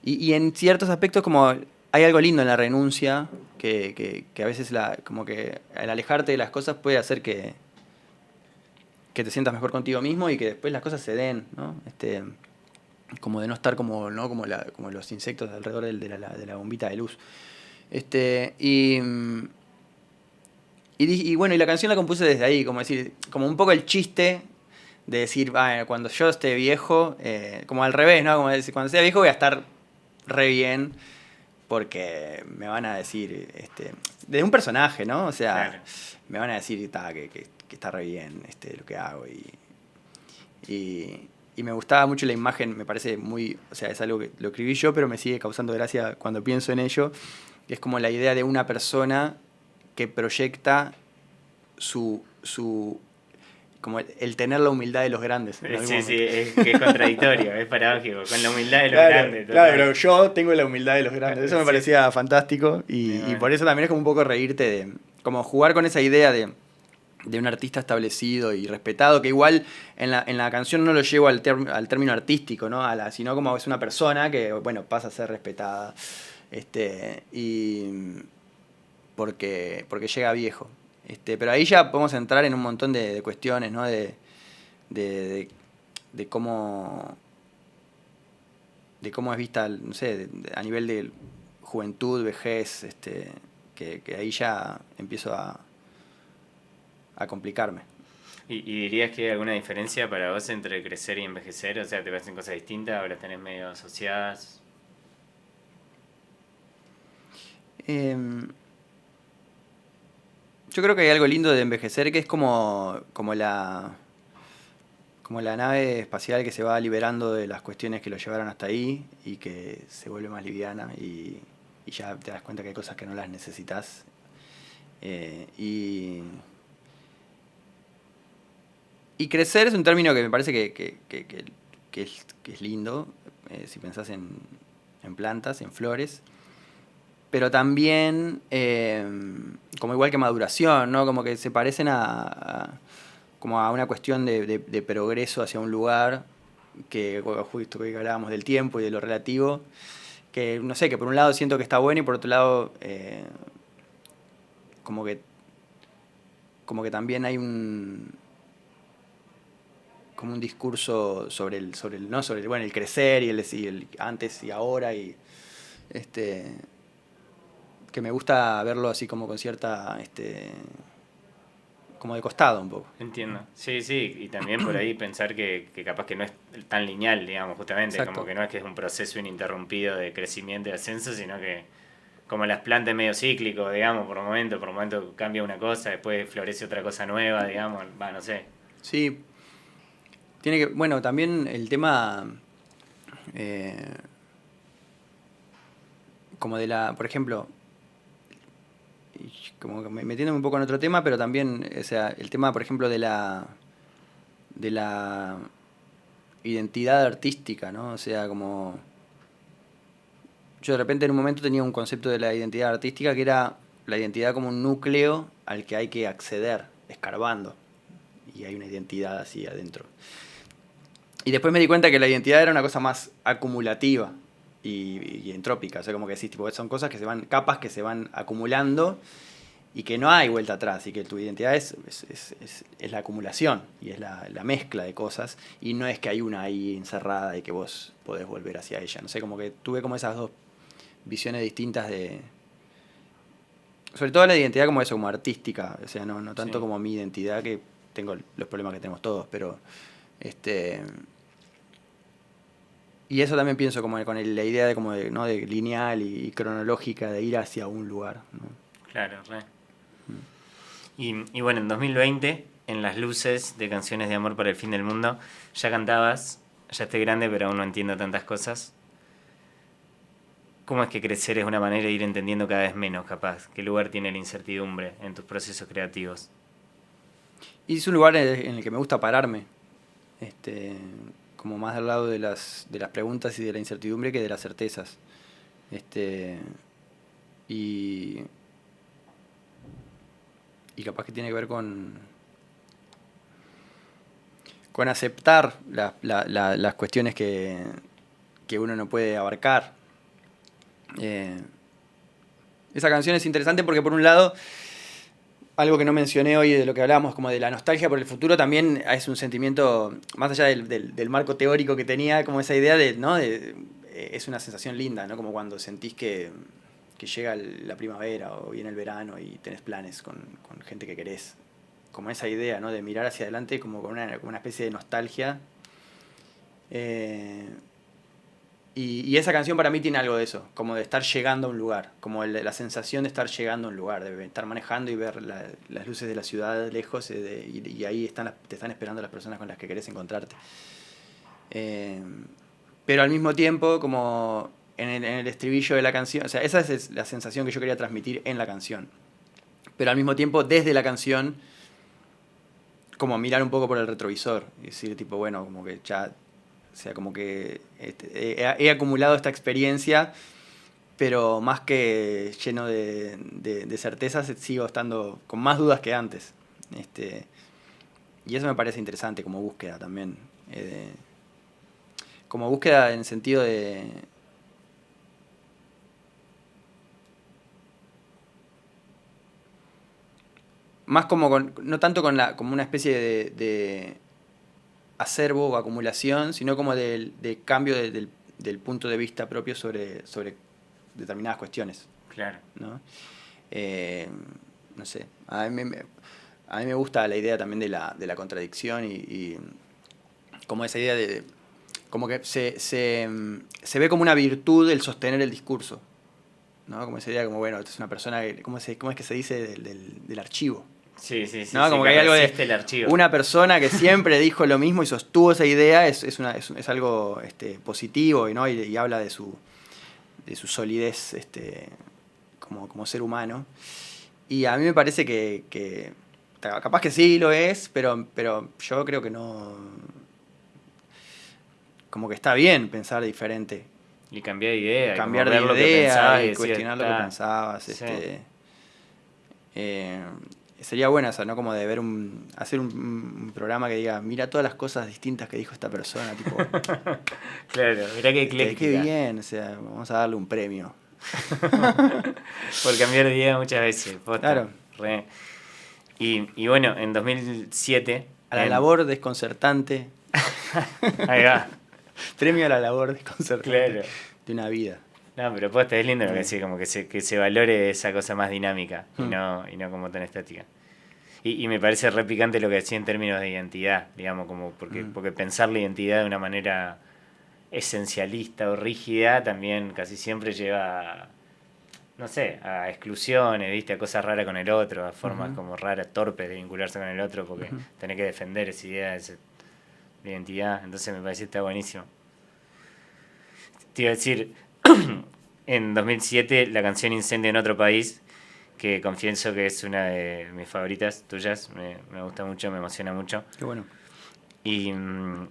Y en ciertos aspectos como hay algo lindo en la renuncia, que a veces como que al alejarte de las cosas puede hacer que te sientas mejor contigo mismo y que después las cosas se den, ¿no? Como de no estar como, ¿no? como los insectos alrededor de la bombita de luz. Y bueno, y la canción la compuse desde ahí, como decir, como un poco el chiste de decir, cuando yo esté viejo, como al revés, ¿no? Como decir, cuando sea viejo voy a estar re bien, porque me van a decir, de un personaje, ¿no? O sea, Claro. me van a decir que está re bien lo que hago. Y me gustaba mucho la imagen, me parece muy, o sea, es algo que lo escribí yo, pero me sigue causando gracia cuando pienso en ello. Es como la idea de una persona que proyecta su como el tener la humildad de los grandes en algún Sí, momento. es que es contradictorio, es paradójico, con la humildad de los Claro, grandes. claro, Total. pero yo tengo la humildad de los grandes. Eso me Sí, parecía fantástico muy y bueno. por eso también es como un poco reírte de, como jugar con esa idea de un artista establecido y respetado, que igual en la canción no lo llevo al término artístico, ¿no? Sino como es una persona que, bueno, pasa a ser respetada. Y porque llega viejo. Pero ahí ya podemos entrar en un montón de cuestiones, ¿no? De, de cómo de cómo es vista, no sé, a nivel de juventud, vejez, que ahí ya empiezo a complicarme. ¿Y dirías que hay alguna diferencia para vos entre crecer y envejecer? O sea, ¿te parecen cosas distintas o las tenés medio asociadas? Em, yo creo que hay algo lindo de envejecer que es como la nave espacial que se va liberando de las cuestiones que lo llevaron hasta ahí y que se vuelve más liviana y ya te das cuenta que hay cosas que no las necesitas. Y crecer es un término que me parece que es lindo, si pensás en plantas, en flores, pero también como igual que maduración, ¿no? Como que se parecen como a una cuestión de progreso hacia un lugar, que justo que hablábamos del tiempo y de lo relativo, que no sé, que por un lado siento que está bueno y por otro lado como que como que también hay como un discurso no sobre el, bueno, el crecer y el antes y ahora y este que me gusta verlo así como con cierta como de costado un poco. Entiendo. Sí, sí, y también por ahí pensar que capaz que no es tan lineal, digamos, justamente, como Exacto. que no es que es un proceso ininterrumpido de crecimiento y ascenso, sino que como las plantas medio cíclico, digamos, por momento cambia una cosa, después florece otra cosa nueva, digamos, va, no sé. Sí, tiene que, bueno, también el tema eh, como de la, por ejemplo, y como que metiéndome un poco en otro tema, pero también, o sea, el tema, por ejemplo, de la identidad artística, ¿no? O sea, como yo de repente en un momento tenía un concepto de la identidad artística que era la identidad como un núcleo al que hay que acceder, escarbando, y hay una identidad así adentro. Y después me di cuenta que la identidad era una cosa más acumulativa y entrópica, o sea, como que decís, tipo, son cosas que se van, capas que se van acumulando y que no hay vuelta atrás y que tu identidad es la acumulación y es la mezcla de cosas y no es que hay una ahí encerrada y que vos podés volver hacia ella. No sé, como que tuve como esas dos visiones distintas sobre todo la identidad como eso, como artística, o sea, no tanto Sí. como mi identidad, que tengo los problemas que tenemos todos, pero este y eso también pienso como con la idea de como de, ¿no? de lineal y cronológica de ir hacia un lugar, ¿no? Claro, re. Y bueno, en 2020, en las luces de Canciones de Amor para el Fin del Mundo, ya cantabas, ya estoy grande pero aún no entiendo tantas cosas. ¿Cómo es que crecer es una manera de ir entendiendo cada vez menos, capaz? ¿Qué lugar tiene la incertidumbre en tus procesos creativos? Y es un lugar en el que me gusta pararme, este, como más al lado de las preguntas y de la incertidumbre que de las certezas. Este, y, y capaz que tiene que ver con aceptar las cuestiones que uno no puede abarcar. Eh, esa canción es interesante porque por un lado, algo que no mencioné hoy de lo que hablábamos, como de la nostalgia por el futuro, también es un sentimiento, más allá del marco teórico que tenía, como esa idea de, ¿no? Es una sensación linda, ¿no? Como cuando sentís que llega la primavera o viene el verano y tenés planes con gente que querés. Como esa idea, ¿no? De mirar hacia adelante como con una especie de nostalgia. Eh, Y esa canción para mí tiene algo de eso, como de estar llegando a un lugar, como la sensación de estar llegando a un lugar, de estar manejando y ver las luces de la ciudad lejos y ahí te están esperando las personas con las que querés encontrarte. Pero al mismo tiempo, como en el estribillo de la canción, o sea, esa es la sensación que yo quería transmitir en la canción. Pero al mismo tiempo, desde la canción, como mirar un poco por el retrovisor y decir, tipo, bueno, como que ya, o sea, como que he acumulado esta experiencia, pero más que lleno de certezas, sigo estando con más dudas que antes. Y eso me parece interesante como búsqueda también. Como búsqueda en el sentido de... Más como no tanto como una especie de acervo o acumulación, sino como de cambio del punto de vista propio sobre determinadas cuestiones. Claro. ¿No? No sé, a mí me gusta la idea también de la contradicción y como esa idea de como que se ve como una virtud el sostener el discurso, ¿no? Como esa idea como, bueno, es una persona, ¿cómo es que se dice? Del archivo. Sí, ¿No? Como que hay algo de el archivo. Una persona que siempre dijo lo mismo y sostuvo esa idea es algo positivo, ¿no? Y habla de su solidez como ser humano. Y a mí me parece que capaz que sí lo es, pero yo creo que no... Como que está bien pensar diferente. Y cambiar de idea. Cambiar de idea y decir, cuestionar lo que pensabas. Sí. Sería bueno eso, ¿no? Como de hacer un programa que diga, mira todas las cosas distintas que dijo esta persona. Tipo, claro, mirá qué ecléctica. Qué bien, o sea, vamos a darle un premio. Por cambiar de idea muchas veces. Posta. Claro. Y bueno, en 2007... A la labor desconcertante. Ahí va. Premio a la labor desconcertante, claro, de una vida. No, pero posta, es lindo lo que decís, como que se valore esa cosa más dinámica y no como tan estática. Y me parece re picante lo que decía en términos de identidad, digamos, como porque pensar la identidad de una manera esencialista o rígida también casi siempre lleva, no sé, a exclusiones, ¿viste? A cosas raras con el otro, a formas como raras, torpes de vincularse con el otro porque tenés que defender esa idea de identidad. Entonces me parece que está buenísimo. Te iba a decir, en 2007 la canción Incendio en otro país, que confieso que es una de mis favoritas tuyas, me gusta mucho, me emociona mucho. Qué bueno. Y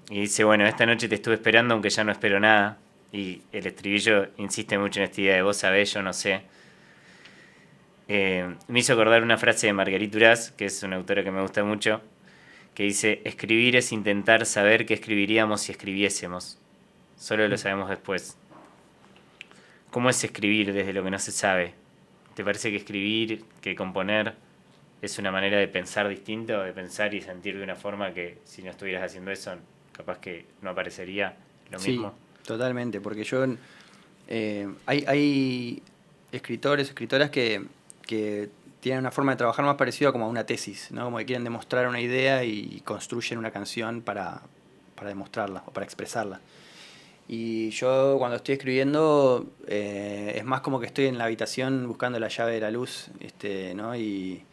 dice, bueno, esta noche te estuve esperando aunque ya no espero nada. Y el estribillo insiste mucho en esta idea de vos sabés, yo no sé. Me hizo acordar una frase de Marguerite Duras, que es una autora que me gusta mucho, que dice, escribir es intentar saber qué escribiríamos si escribiésemos. Solo lo sabemos después. ¿Cómo es escribir desde lo que no se sabe? ¿Te parece que escribir, que componer, es una manera de pensar distinto, de pensar y sentir de una forma que si no estuvieras haciendo eso, capaz que no aparecería lo mismo? Sí, totalmente, porque yo... hay escritores, escritoras que tienen una forma de trabajar más parecida como a una tesis, ¿no? Como que quieren demostrar una idea y construyen una canción para demostrarla o para expresarla. Y yo cuando estoy escribiendo es más como que estoy en la habitación buscando la llave de la luz, ¿no? Y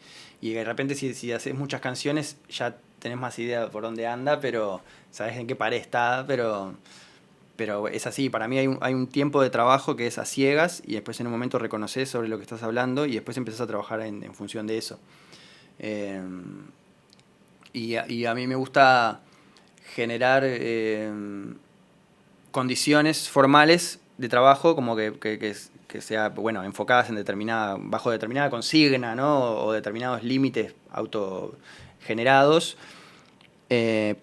de repente si haces muchas canciones ya tenés más idea por dónde anda, pero sabes en qué pared está, pero es así, para mí hay un tiempo de trabajo que es a ciegas y después en un momento reconoces sobre lo que estás hablando y después empezás a trabajar en función de eso. Y a mí me gusta generar condiciones formales de trabajo como que sea, bueno, enfocadas en bajo determinada consigna, ¿no? O determinados límites autogenerados,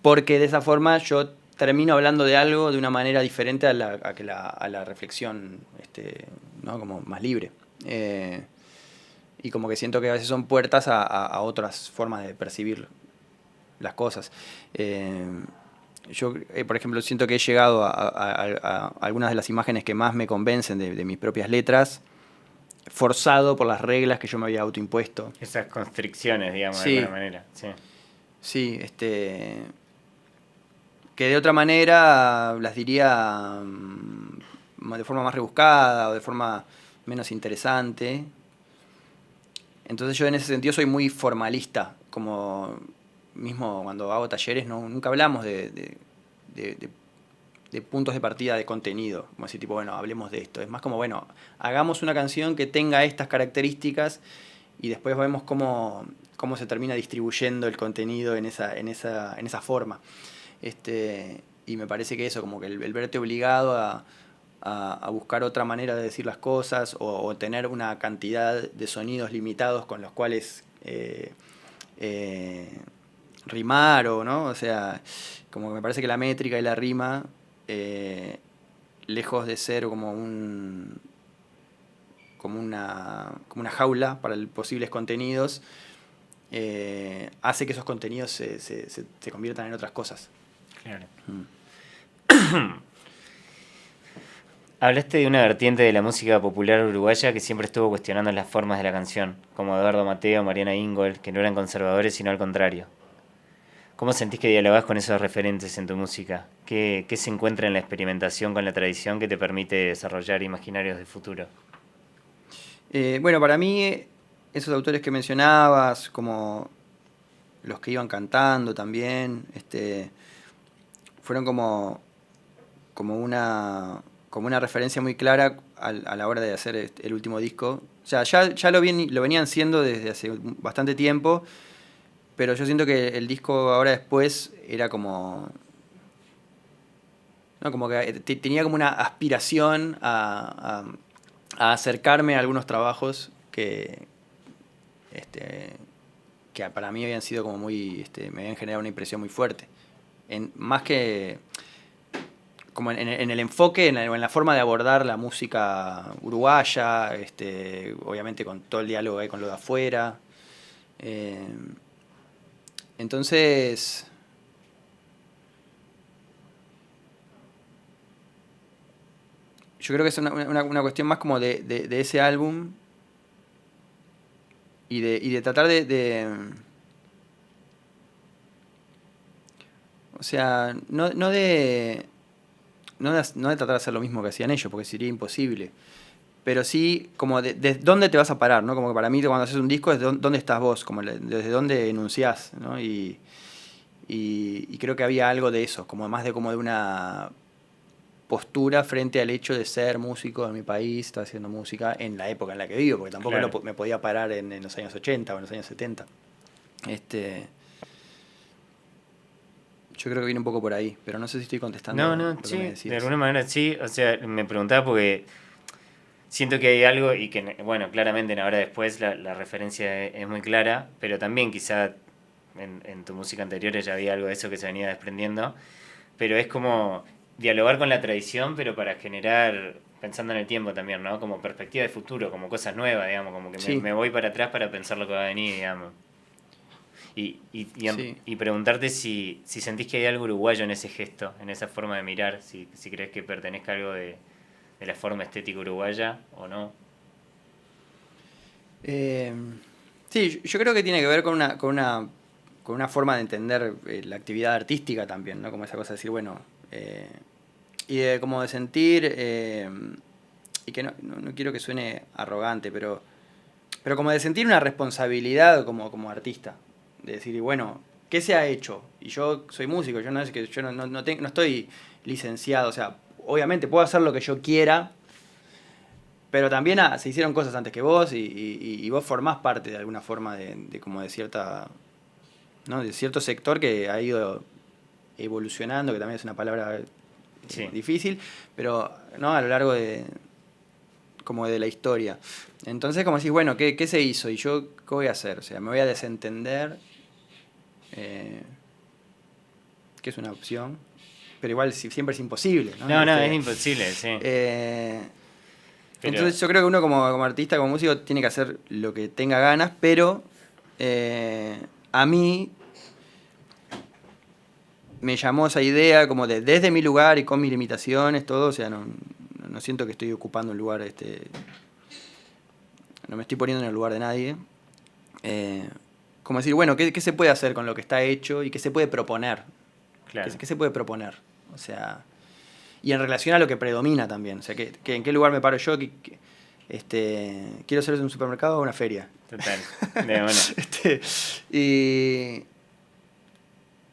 porque de esa forma yo termino hablando de algo de una manera diferente a la reflexión, ¿no? Como más libre. Y como que siento que a veces son puertas a otras formas de percibir las cosas. Yo, por ejemplo, siento que he llegado a algunas de las imágenes que más me convencen de mis propias letras, forzado por las reglas que yo me había autoimpuesto. Esas constricciones, digamos, sí, de alguna manera. Sí, que de otra manera las diría de forma más rebuscada o de forma menos interesante. Entonces yo en ese sentido soy muy formalista, como mismo cuando hago talleres nunca hablamos de puntos de partida de contenido, como decir, tipo, bueno, hablemos de esto. Es más como, bueno, hagamos una canción que tenga estas características y después vemos cómo se termina distribuyendo el contenido en esa forma. Y me parece que eso, como que el verte obligado a buscar otra manera de decir las cosas o tener una cantidad de sonidos limitados con los cuales rimar ¿no? O sea, como que me parece que la métrica y la rima, lejos de ser como una jaula para posibles contenidos, hace que esos contenidos se conviertan en otras cosas. Claro. Hablaste de una vertiente de la música popular uruguaya que siempre estuvo cuestionando las formas de la canción, como Eduardo Mateo, Mariana Ingold, que no eran conservadores sino al contrario. ¿Cómo sentís que dialogás con esos referentes en tu música? ¿Qué se encuentra en la experimentación con la tradición que te permite desarrollar imaginarios de futuro? Bueno, para mí, esos autores que mencionabas, como los que iban cantando también, fueron como una referencia muy clara a la hora de hacer el último disco. O sea, ya lo venían siendo desde hace bastante tiempo, pero yo siento que el disco ahora después era como... ¿no? Como que tenía como una aspiración a acercarme a algunos trabajos que para mí habían sido como muy... me habían generado una impresión muy fuerte. Más que... como en el enfoque, en la forma de abordar la música uruguaya, obviamente con todo el diálogo que hay con lo de afuera. Entonces, yo creo que es una cuestión más como de ese álbum y de tratar o sea, no de tratar de hacer lo mismo que hacían ellos, porque sería imposible. Pero sí, como de dónde te vas a parar, ¿no? Como que para mí cuando haces un disco es dónde estás vos, como desde dónde enunciás, ¿no? Y creo que había algo de eso, como más como de una postura frente al hecho de ser músico en mi país, estar haciendo música en la época en la que vivo, porque tampoco Claro. me podía parar en los años 80 o en los años 70. Yo creo que viene un poco por ahí, pero no sé si estoy contestando No, lo que me sí, decías. de alguna manera sí. O sea, me preguntaba porque siento que hay algo y que, bueno, claramente en Ahora Después la referencia es muy clara, pero también quizá en tu música anterior ya había algo de eso que se venía desprendiendo, pero es como dialogar con la tradición, pero para generar, pensando en el tiempo también, ¿no? Como perspectiva de futuro, como cosas nuevas, digamos, como que Sí, me voy para atrás para pensar lo que va a venir, digamos. sí. Y preguntarte si sentís que hay algo uruguayo en ese gesto, en esa forma de mirar, si crees que pertenezca a algo de la forma estética uruguaya o no. Eh, sí, yo creo que tiene que ver con una forma de entender la actividad artística también, ¿no? Como esa cosa de decir, bueno, y como de sentir, y que no quiero que suene arrogante, pero como de sentir una responsabilidad como artista, de decir, y bueno, ¿qué se ha hecho? Y yo soy músico, yo no estoy licenciado, o sea, obviamente puedo hacer lo que yo quiera, pero también se hicieron cosas antes que vos y vos formás parte de alguna forma como de cierta, ¿no? De cierto sector que ha ido evolucionando, que también es una palabra Sí, difícil, pero ¿no? A lo largo como de la historia. Entonces, como decís, bueno, ¿qué se hizo? ¿Y yo qué voy a hacer? O sea, me voy a desentender, que es una opción, pero igual siempre es imposible, ¿no? no, es imposible, sí. Eh, Pero, entonces yo creo que uno como artista, como músico, tiene que hacer lo que tenga ganas, pero a mí me llamó esa idea como desde mi lugar y con mis limitaciones, todo, o sea, no siento que estoy ocupando un lugar, no me estoy poniendo en el lugar de nadie. Como decir, bueno, ¿qué se puede hacer con lo que está hecho y qué se puede proponer? claro. ¿Qué se puede proponer? O sea, y en relación a lo que predomina también. O sea, que en qué lugar me paro yo, quiero ser un supermercado o una feria. Total, de bueno. Y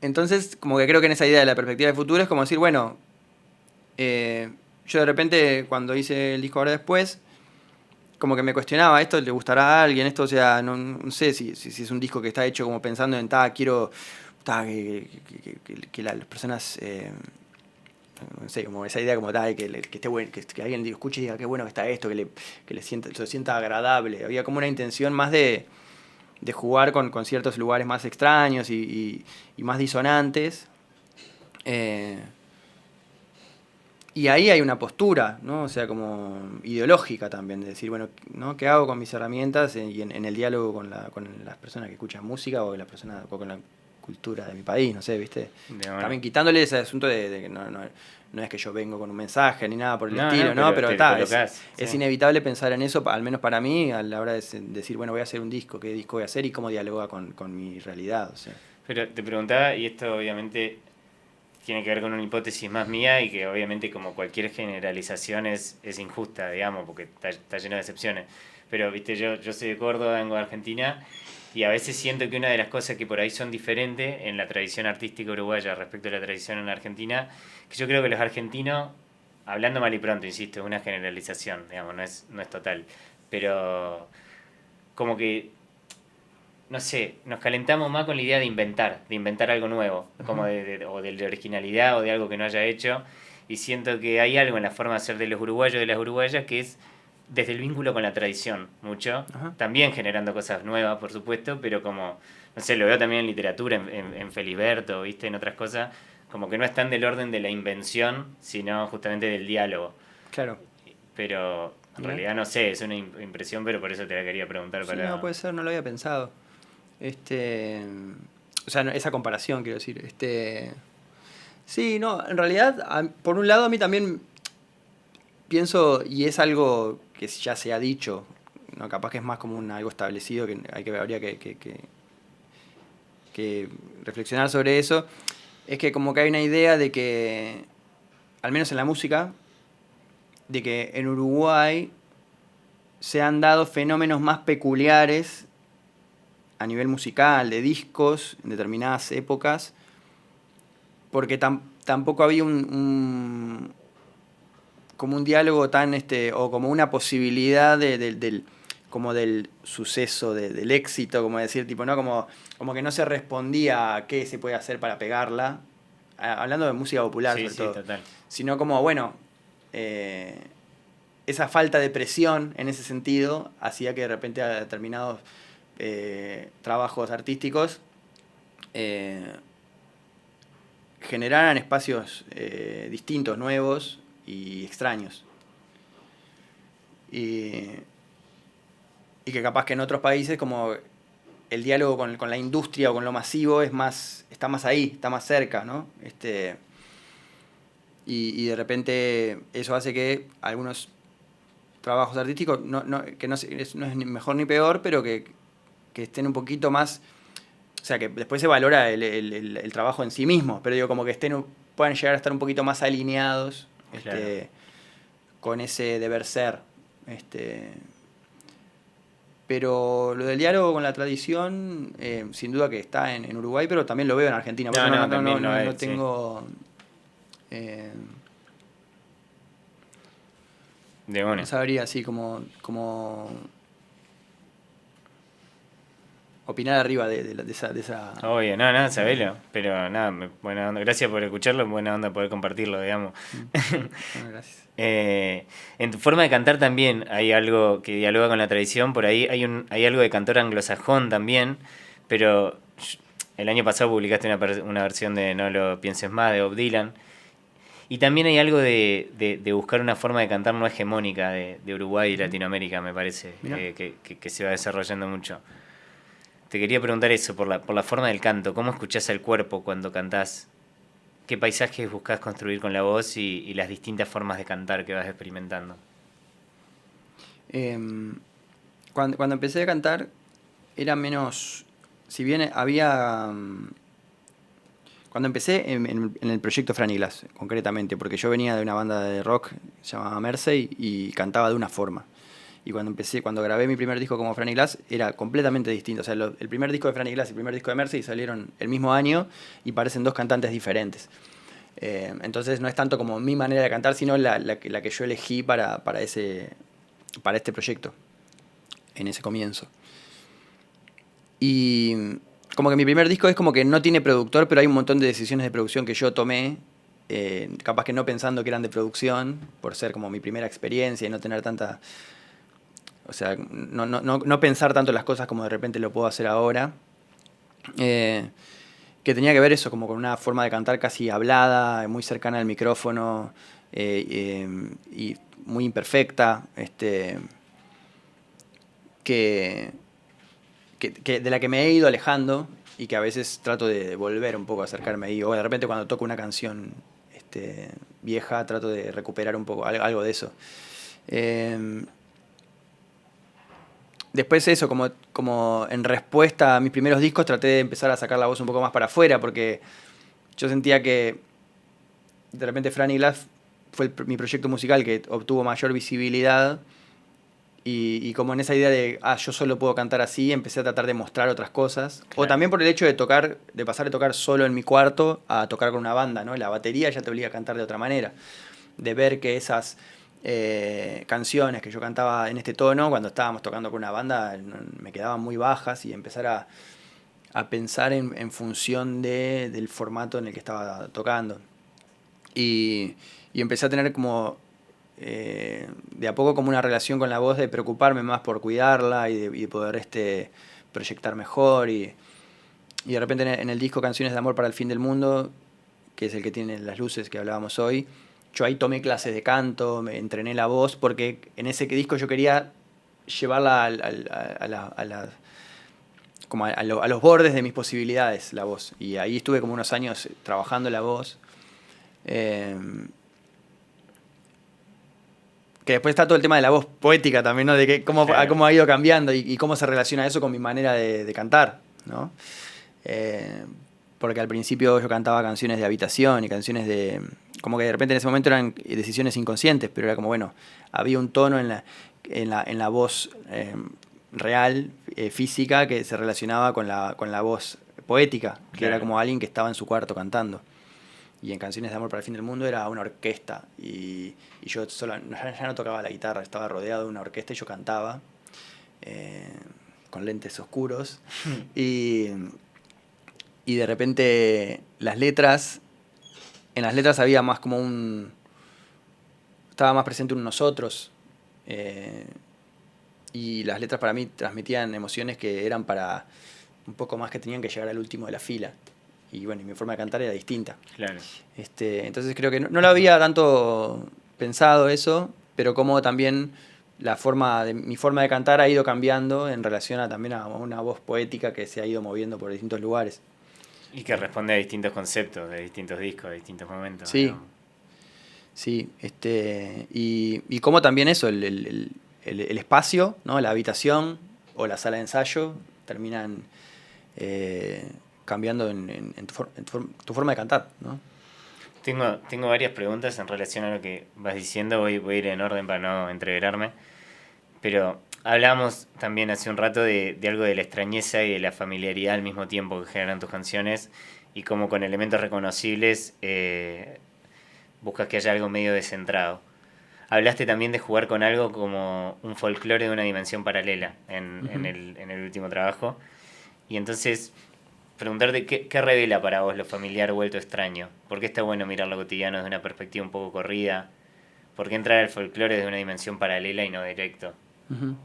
entonces, como que creo que en esa idea de la perspectiva de futuro es como decir, bueno, yo de repente cuando hice el disco Ahora Después, como que me cuestionaba, ¿esto le gustará a alguien? Esto, o sea, no sé si es un disco que está hecho como pensando en, quiero que las personas, no sé, como esa idea como que esté bueno, que alguien lo escuche y diga qué bueno que está esto, que se sienta agradable. Había como una intención más de jugar con ciertos lugares más extraños y más disonantes. Y ahí hay una postura, ¿no? O sea, como ideológica también, de decir, bueno, ¿no? ¿Qué hago con mis herramientas y en el diálogo con las personas que escuchan música o con la cultura de mi país, no sé, ¿viste? Bueno. También quitándole ese asunto de que no es que yo vengo con un mensaje ni nada por el No, estilo, ¿no? Pero colocás, es sí. inevitable pensar en eso, al menos para mí, a la hora de decir, bueno, voy a hacer un disco, qué disco voy a hacer y cómo dialoga con mi realidad, o sea. Pero te preguntaba, y esto obviamente tiene que ver con una hipótesis más mía y que obviamente como cualquier generalización es injusta, digamos, porque está lleno de excepciones. Pero, viste, yo soy de Córdoba, vengo de Argentina, y a veces siento que una de las cosas que por ahí son diferentes en la tradición artística uruguaya respecto a la tradición en Argentina, que yo creo que los argentinos, hablando mal y pronto, insisto, es una generalización, digamos, no es total, pero como que no sé, nos calentamos más con la idea de inventar algo nuevo, como o de la originalidad o de algo que no haya hecho. Y siento que hay algo en la forma de ser de los uruguayos y de las uruguayas que es desde el vínculo con la tradición, mucho. Ajá. También generando cosas nuevas, por supuesto, pero como, no sé, lo veo también en literatura, en Feliberto, ¿viste? En otras cosas, como que no están del orden de la invención, sino justamente del diálogo. Claro. Pero en Mirá. realidad no sé, es una impresión, pero por eso te la quería preguntar Sí, para... no, puede ser, no lo había pensado. O sea, esa comparación, quiero decir. Sí, no, en realidad, por un lado a mí también pienso, y es algo que ya se ha dicho, no, capaz que es más como algo establecido, que habría que reflexionar sobre eso, es que como que hay una idea de que, al menos en la música, de que en Uruguay se han dado fenómenos más peculiares a nivel musical, de discos, en determinadas épocas, porque tampoco había como un diálogo tan, o como una posibilidad como del suceso, del éxito, como decir, tipo, ¿no? Como que no se respondía a qué se puede hacer para pegarla, hablando de música popular Sí, sobre sí, todo, total. sino como, bueno, esa falta de presión en ese sentido hacía que de repente a determinados trabajos artísticos generaran espacios distintos, nuevos y extraños. Y que capaz que en otros países como el diálogo con la industria o con lo masivo está más ahí, está más cerca, ¿no? Y de repente eso hace que algunos trabajos artísticos, que no es ni mejor ni peor, pero que estén un poquito más. O sea, que después se valora el trabajo en sí mismo, pero digo, como que puedan llegar a estar un poquito más alineados Claro. con ese deber ser. Pero lo del diálogo con la tradición, sin duda que está en Uruguay, pero también lo veo en Argentina. Por eso También lo no es, sí. tengo. eh, De no una. sabría así como opinar arriba de esa. Obvio, sabelo. Pero nada, buena onda. Gracias por escucharlo, buena onda poder compartirlo, digamos. Bueno, gracias. En tu forma de cantar también hay algo que dialoga con la tradición, por ahí hay algo de cantor anglosajón también, pero el año pasado publicaste una versión de No lo pienses más de Bob Dylan. Y también hay algo de buscar una forma de cantar no hegemónica de Uruguay y Latinoamérica, me parece, Mirá. que se va desarrollando mucho. Te quería preguntar eso, por la forma del canto, ¿cómo escuchás al cuerpo cuando cantás? ¿Qué paisajes buscás construir con la voz y las distintas formas de cantar que vas experimentando? Cuando empecé a cantar, era menos. Si bien había. cuando empecé en el proyecto Franny Glass, concretamente, porque yo venía de una banda de rock llamada Mersey y cantaba de una forma. Y cuando grabé mi primer disco como Franny Glass, era completamente distinto. O sea, el primer disco de Franny Glass y el primer disco de Mersey salieron el mismo año y parecen dos cantantes diferentes. Entonces no es tanto como mi manera de cantar, sino la que yo elegí para este proyecto, en ese comienzo. Y como que mi primer disco es como que no tiene productor, pero hay un montón de decisiones de producción que yo tomé, capaz que no pensando que eran de producción, por ser como mi primera experiencia y no tener tanta... O sea, no pensar tanto las cosas como de repente lo puedo hacer ahora. Que tenía que ver eso, como con una forma de cantar casi hablada, muy cercana al micrófono y muy imperfecta, que de la que me he ido alejando y que a veces trato de volver un poco a acercarme ahí. O de repente cuando toco una canción vieja trato de recuperar un poco algo de eso. Después eso, como en respuesta a mis primeros discos, traté de empezar a sacar la voz un poco más para afuera, porque yo sentía que de repente Franny Glass fue mi proyecto musical que obtuvo mayor visibilidad, y como en esa idea de, yo solo puedo cantar así, empecé a tratar de mostrar otras cosas. Claro. O también por el hecho de pasar de tocar solo en mi cuarto a tocar con una banda, ¿no? La batería ya te obliga a cantar de otra manera. De ver que esas... canciones que yo cantaba en este tono cuando estábamos tocando con una banda me quedaban muy bajas, y empezar a pensar en función del formato en el que estaba tocando, y empecé a tener como de a poco como una relación con la voz, de preocuparme más por cuidarla y de poder proyectar mejor, y de repente en el disco Canciones de Amor para el Fin del Mundo, que es el que tiene las luces que hablábamos hoy, yo ahí tomé clases de canto, me entrené la voz, porque en ese disco yo quería llevarla a los bordes de mis posibilidades, la voz. Y ahí estuve como unos años trabajando la voz. Que después está todo el tema de la voz poética también, ¿no? De que cómo ha ido cambiando y cómo se relaciona eso con mi manera de cantar, ¿no? Porque al principio yo cantaba canciones de habitación y canciones de... Como que de repente en ese momento eran decisiones inconscientes, pero era como, bueno, había un tono en la voz real, física, que se relacionaba con la voz poética, que era como alguien que estaba en su cuarto cantando. Y en Canciones de Amor para el Fin del Mundo era una orquesta, y yo ya no tocaba la guitarra, estaba rodeado de una orquesta y yo cantaba con lentes oscuros. Y de repente en las letras había más como estaba más presente un nosotros, y las letras para mí transmitían emociones que eran para un poco más, que tenían que llegar al último de la fila, y bueno, y mi forma de cantar era distinta. Claro. Entonces creo que no lo había tanto pensado eso, pero como también mi forma de cantar ha ido cambiando en relación también a una voz poética que se ha ido moviendo por distintos lugares. Y que responde a distintos conceptos, de distintos discos, de distintos momentos. Sí, digamos. Sí, y como también eso, el espacio, ¿no? La habitación o la sala de ensayo terminan cambiando en tu forma de cantar, ¿no? Tengo varias preguntas en relación a lo que vas diciendo, voy a ir en orden para no entreverarme, pero hablamos también hace un rato de algo de la extrañeza y de la familiaridad al mismo tiempo que generan tus canciones, y como con elementos reconocibles buscas que haya algo medio descentrado. Hablaste también de jugar con algo como un folclore de una dimensión paralela en el último trabajo, y entonces preguntarte qué revela para vos lo familiar vuelto extraño. ¿Por qué está bueno mirar lo cotidiano desde una perspectiva un poco corrida? ¿Por qué entrar al folclore desde una dimensión paralela y no directo? Uh-huh.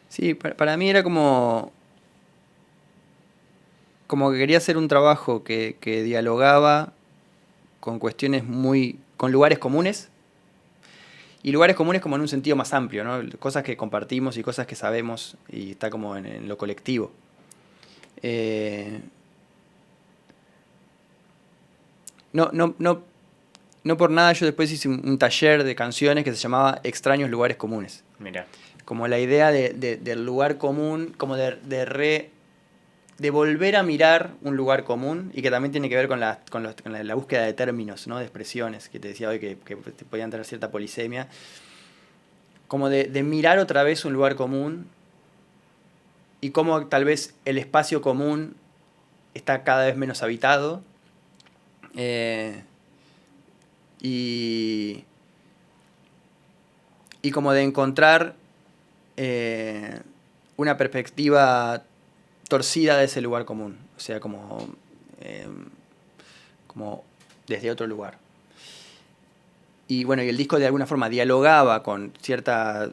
Sí, para mí era como que quería hacer un trabajo que dialogaba con cuestiones con lugares comunes, y lugares comunes como en un sentido más amplio, ¿no? Cosas que compartimos y cosas que sabemos, y está como en lo colectivo. No por nada yo después hice un taller de canciones que se llamaba Extraños Lugares Comunes. Mirá. como la idea del lugar común, como de volver a mirar un lugar común, y que también tiene que ver con la búsqueda de términos, ¿no? De expresiones, que te decía hoy que podían tener cierta polisemia, como de mirar otra vez un lugar común, y cómo tal vez el espacio común está cada vez menos habitado, y como de encontrar una perspectiva torcida de ese lugar común, o sea, como desde otro lugar. Y bueno, y el disco de alguna forma dialogaba con cierto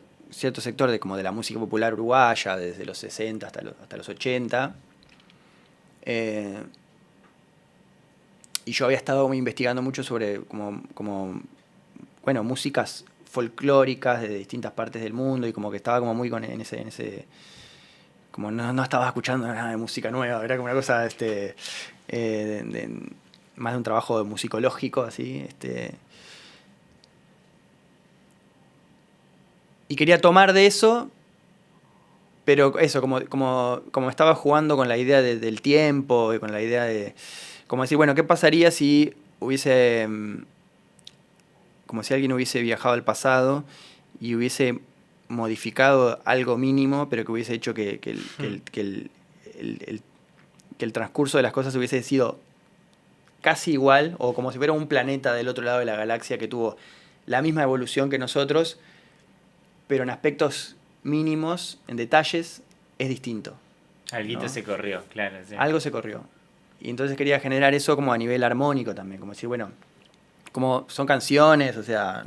sector de la música popular uruguaya, desde los 60 hasta los 80. Y yo había estado investigando mucho sobre músicas folclóricas de distintas partes del mundo, y como que estaba como muy en ese como no estaba escuchando nada de música nueva, era como una cosa más de un trabajo musicológico, así, y quería tomar de eso, pero eso, como estaba jugando con la idea del tiempo, y con la idea de, como decir, bueno, ¿qué pasaría si como si alguien hubiese viajado al pasado y hubiese modificado algo mínimo, pero que hubiese hecho que el transcurso de las cosas hubiese sido casi igual, o como si fuera un planeta del otro lado de la galaxia que tuvo la misma evolución que nosotros, pero en aspectos mínimos, en detalles, es distinto, Alguito, ¿no? Se corrió, claro. Sí. Algo se corrió. Y entonces quería generar eso como a nivel armónico también, como decir, bueno, como son canciones, o sea,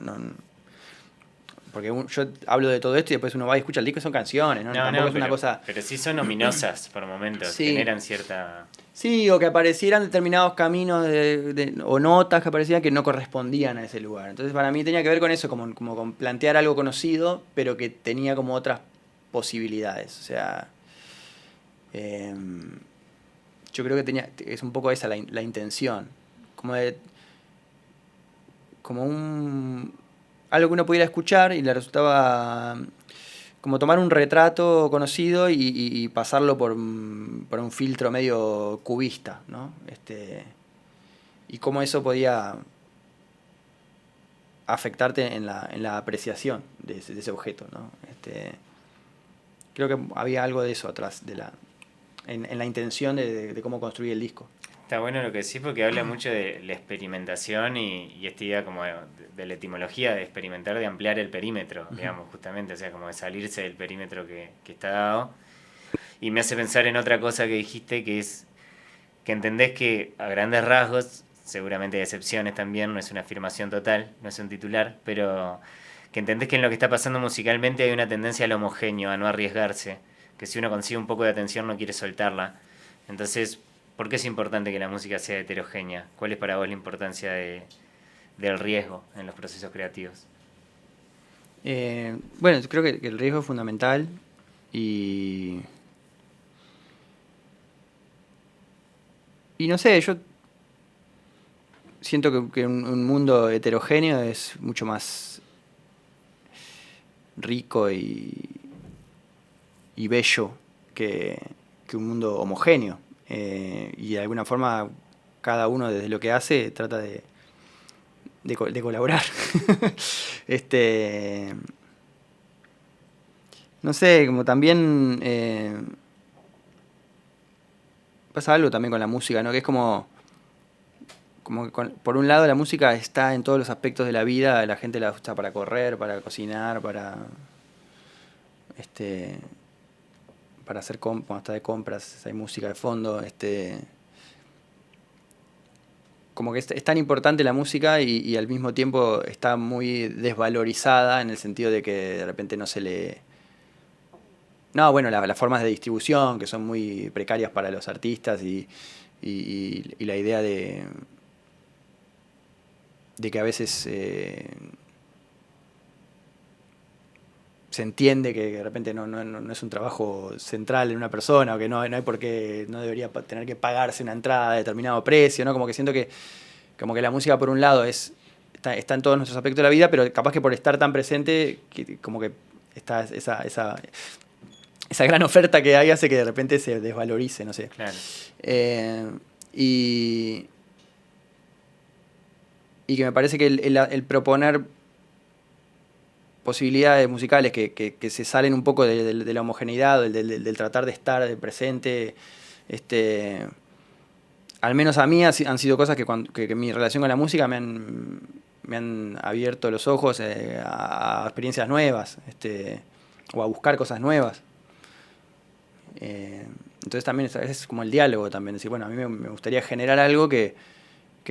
porque yo hablo de todo esto y después uno va y escucha el disco y son canciones, ¿no? Tampoco es una cosa... Pero sí son ominosas por momentos, sí. Generan cierta... Sí, o que aparecieran determinados caminos o notas que aparecían que no correspondían a ese lugar. Entonces para mí tenía que ver con eso, como con plantear algo conocido, pero que tenía como otras posibilidades. O sea, yo creo que es un poco esa la intención. Algo que uno pudiera escuchar y le resultaba como tomar un retrato conocido y pasarlo por un filtro medio cubista, ¿no? Y cómo eso podía afectarte en la apreciación de ese objeto, ¿no? Creo que había algo de eso atrás, en la intención de cómo construir el disco. Está bueno lo que decís, porque habla mucho de la experimentación y esta idea como de la etimología de experimentar, de ampliar el perímetro, digamos, justamente, o sea, como de salirse del perímetro que está dado. Y me hace pensar en otra cosa que dijiste, que es que entendés que a grandes rasgos, seguramente hay excepciones también, no es una afirmación total, no es un titular, pero que entendés que en lo que está pasando musicalmente hay una tendencia al homogéneo, a no arriesgarse, que si uno consigue un poco de atención no quiere soltarla. Entonces, ¿por qué es importante que la música sea heterogénea? ¿Cuál es para vos la importancia del riesgo en los procesos creativos? Bueno, creo que el riesgo es fundamental y no sé, yo siento que un mundo heterogéneo es mucho más rico y bello que un mundo homogéneo. Y de alguna forma cada uno desde lo que hace trata de colaborar. No sé, como también pasa algo también con la música, ¿no? Que es como por un lado la música está en todos los aspectos de la vida, la gente la usa para correr, para cocinar, para hacer cuando está de compras, hay música de fondo, como que es tan importante la música y al mismo tiempo está muy desvalorizada en el sentido de que de repente no se le... No, bueno, las formas de distribución que son muy precarias para los artistas y la idea de que a veces se entiende que de repente no es un trabajo central en una persona, o que no hay por qué, no debería tener que pagarse una entrada a determinado precio, ¿no? Como que siento que la música por un lado está en todos nuestros aspectos de la vida, pero capaz que por estar tan presente, como que esa gran oferta que hay hace que de repente se desvalorice, no sé. Claro. Y que me parece que el proponer posibilidades musicales que se salen un poco de la homogeneidad, del tratar de estar del presente, al menos a mí han sido cosas que mi relación con la música me han abierto los ojos a experiencias nuevas, o a buscar cosas nuevas. Entonces también es como el diálogo también, decir, bueno, a mí me gustaría generar algo que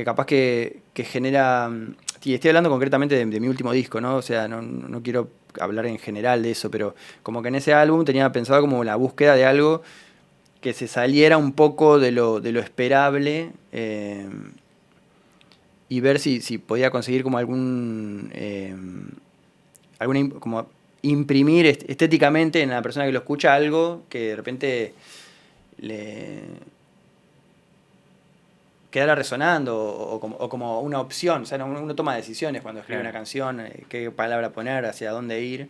capaz que genera, y estoy hablando concretamente de mi último disco, ¿no? O sea, no quiero hablar en general de eso, pero como que en ese álbum tenía pensado como la búsqueda de algo que se saliera un poco de lo esperable, y ver si podía conseguir como como imprimir estéticamente en la persona que lo escucha algo que de repente le quedara resonando o como una opción. O sea, uno toma decisiones cuando escribe una canción, qué palabra poner, hacia dónde ir.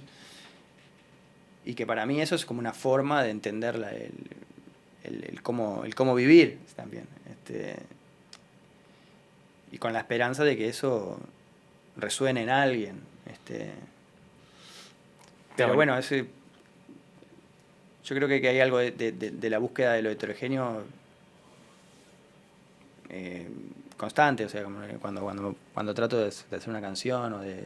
Y que para mí eso es como una forma de entender el cómo vivir también. Y con la esperanza de que eso resuene en alguien. Pero bueno, yo creo que hay algo de la búsqueda de lo heterogéneo constante, o sea, como cuando trato de hacer una canción o de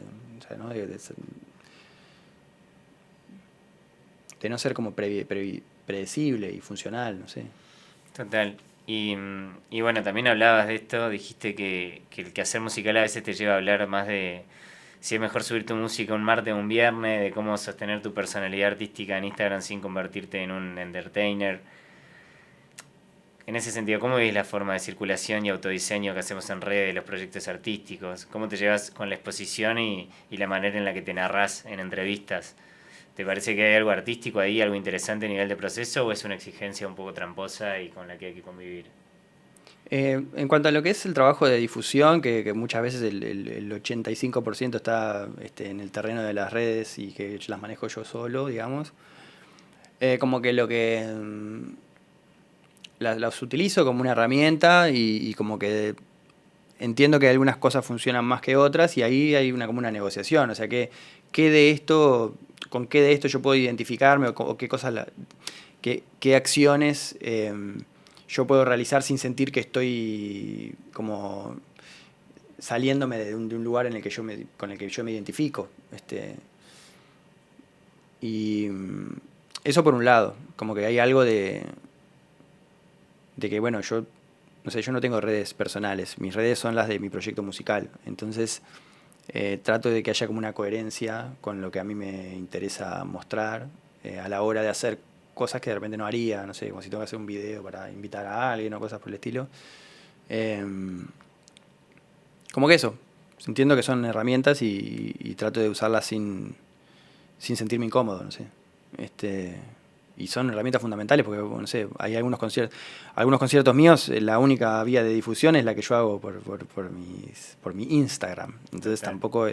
no ser como predecible y funcional, no sé. Total. Y bueno, también hablabas de esto, dijiste que el quehacer musical a veces te lleva a hablar más de si es mejor subir tu música un martes o un viernes, de cómo sostener tu personalidad artística en Instagram sin convertirte en un entertainer. En ese sentido, ¿cómo ves la forma de circulación y autodiseño que hacemos en redes de los proyectos artísticos? ¿Cómo te llevas con la exposición y la manera en la que te narrás en entrevistas? ¿Te parece que hay algo artístico ahí, algo interesante a nivel de proceso, o es una exigencia un poco tramposa y con la que hay que convivir? En cuanto a lo que es el trabajo de difusión, que muchas veces el 85% está en el terreno de las redes y que las manejo yo solo, digamos, como que las utilizo como una herramienta y como que entiendo que algunas cosas funcionan más que otras y ahí hay como una negociación, o sea, con qué de esto yo puedo identificarme o qué cosas, qué acciones yo puedo realizar sin sentir que estoy como saliéndome de un lugar en el que con el que yo me identifico. Y eso por un lado, como que hay algo de que, bueno, yo no tengo redes personales, mis redes son las de mi proyecto musical, entonces trato de que haya como una coherencia con lo que a mí me interesa mostrar a la hora de hacer cosas que de repente no haría, no sé, como si tengo que hacer un video para invitar a alguien o cosas por el estilo. Como que eso, entiendo que son herramientas y trato de usarlas sin sentirme incómodo, no sé. Y son herramientas fundamentales porque, no sé, hay algunos conciertos míos, la única vía de difusión es la que yo hago por mi Instagram. Entonces tampoco...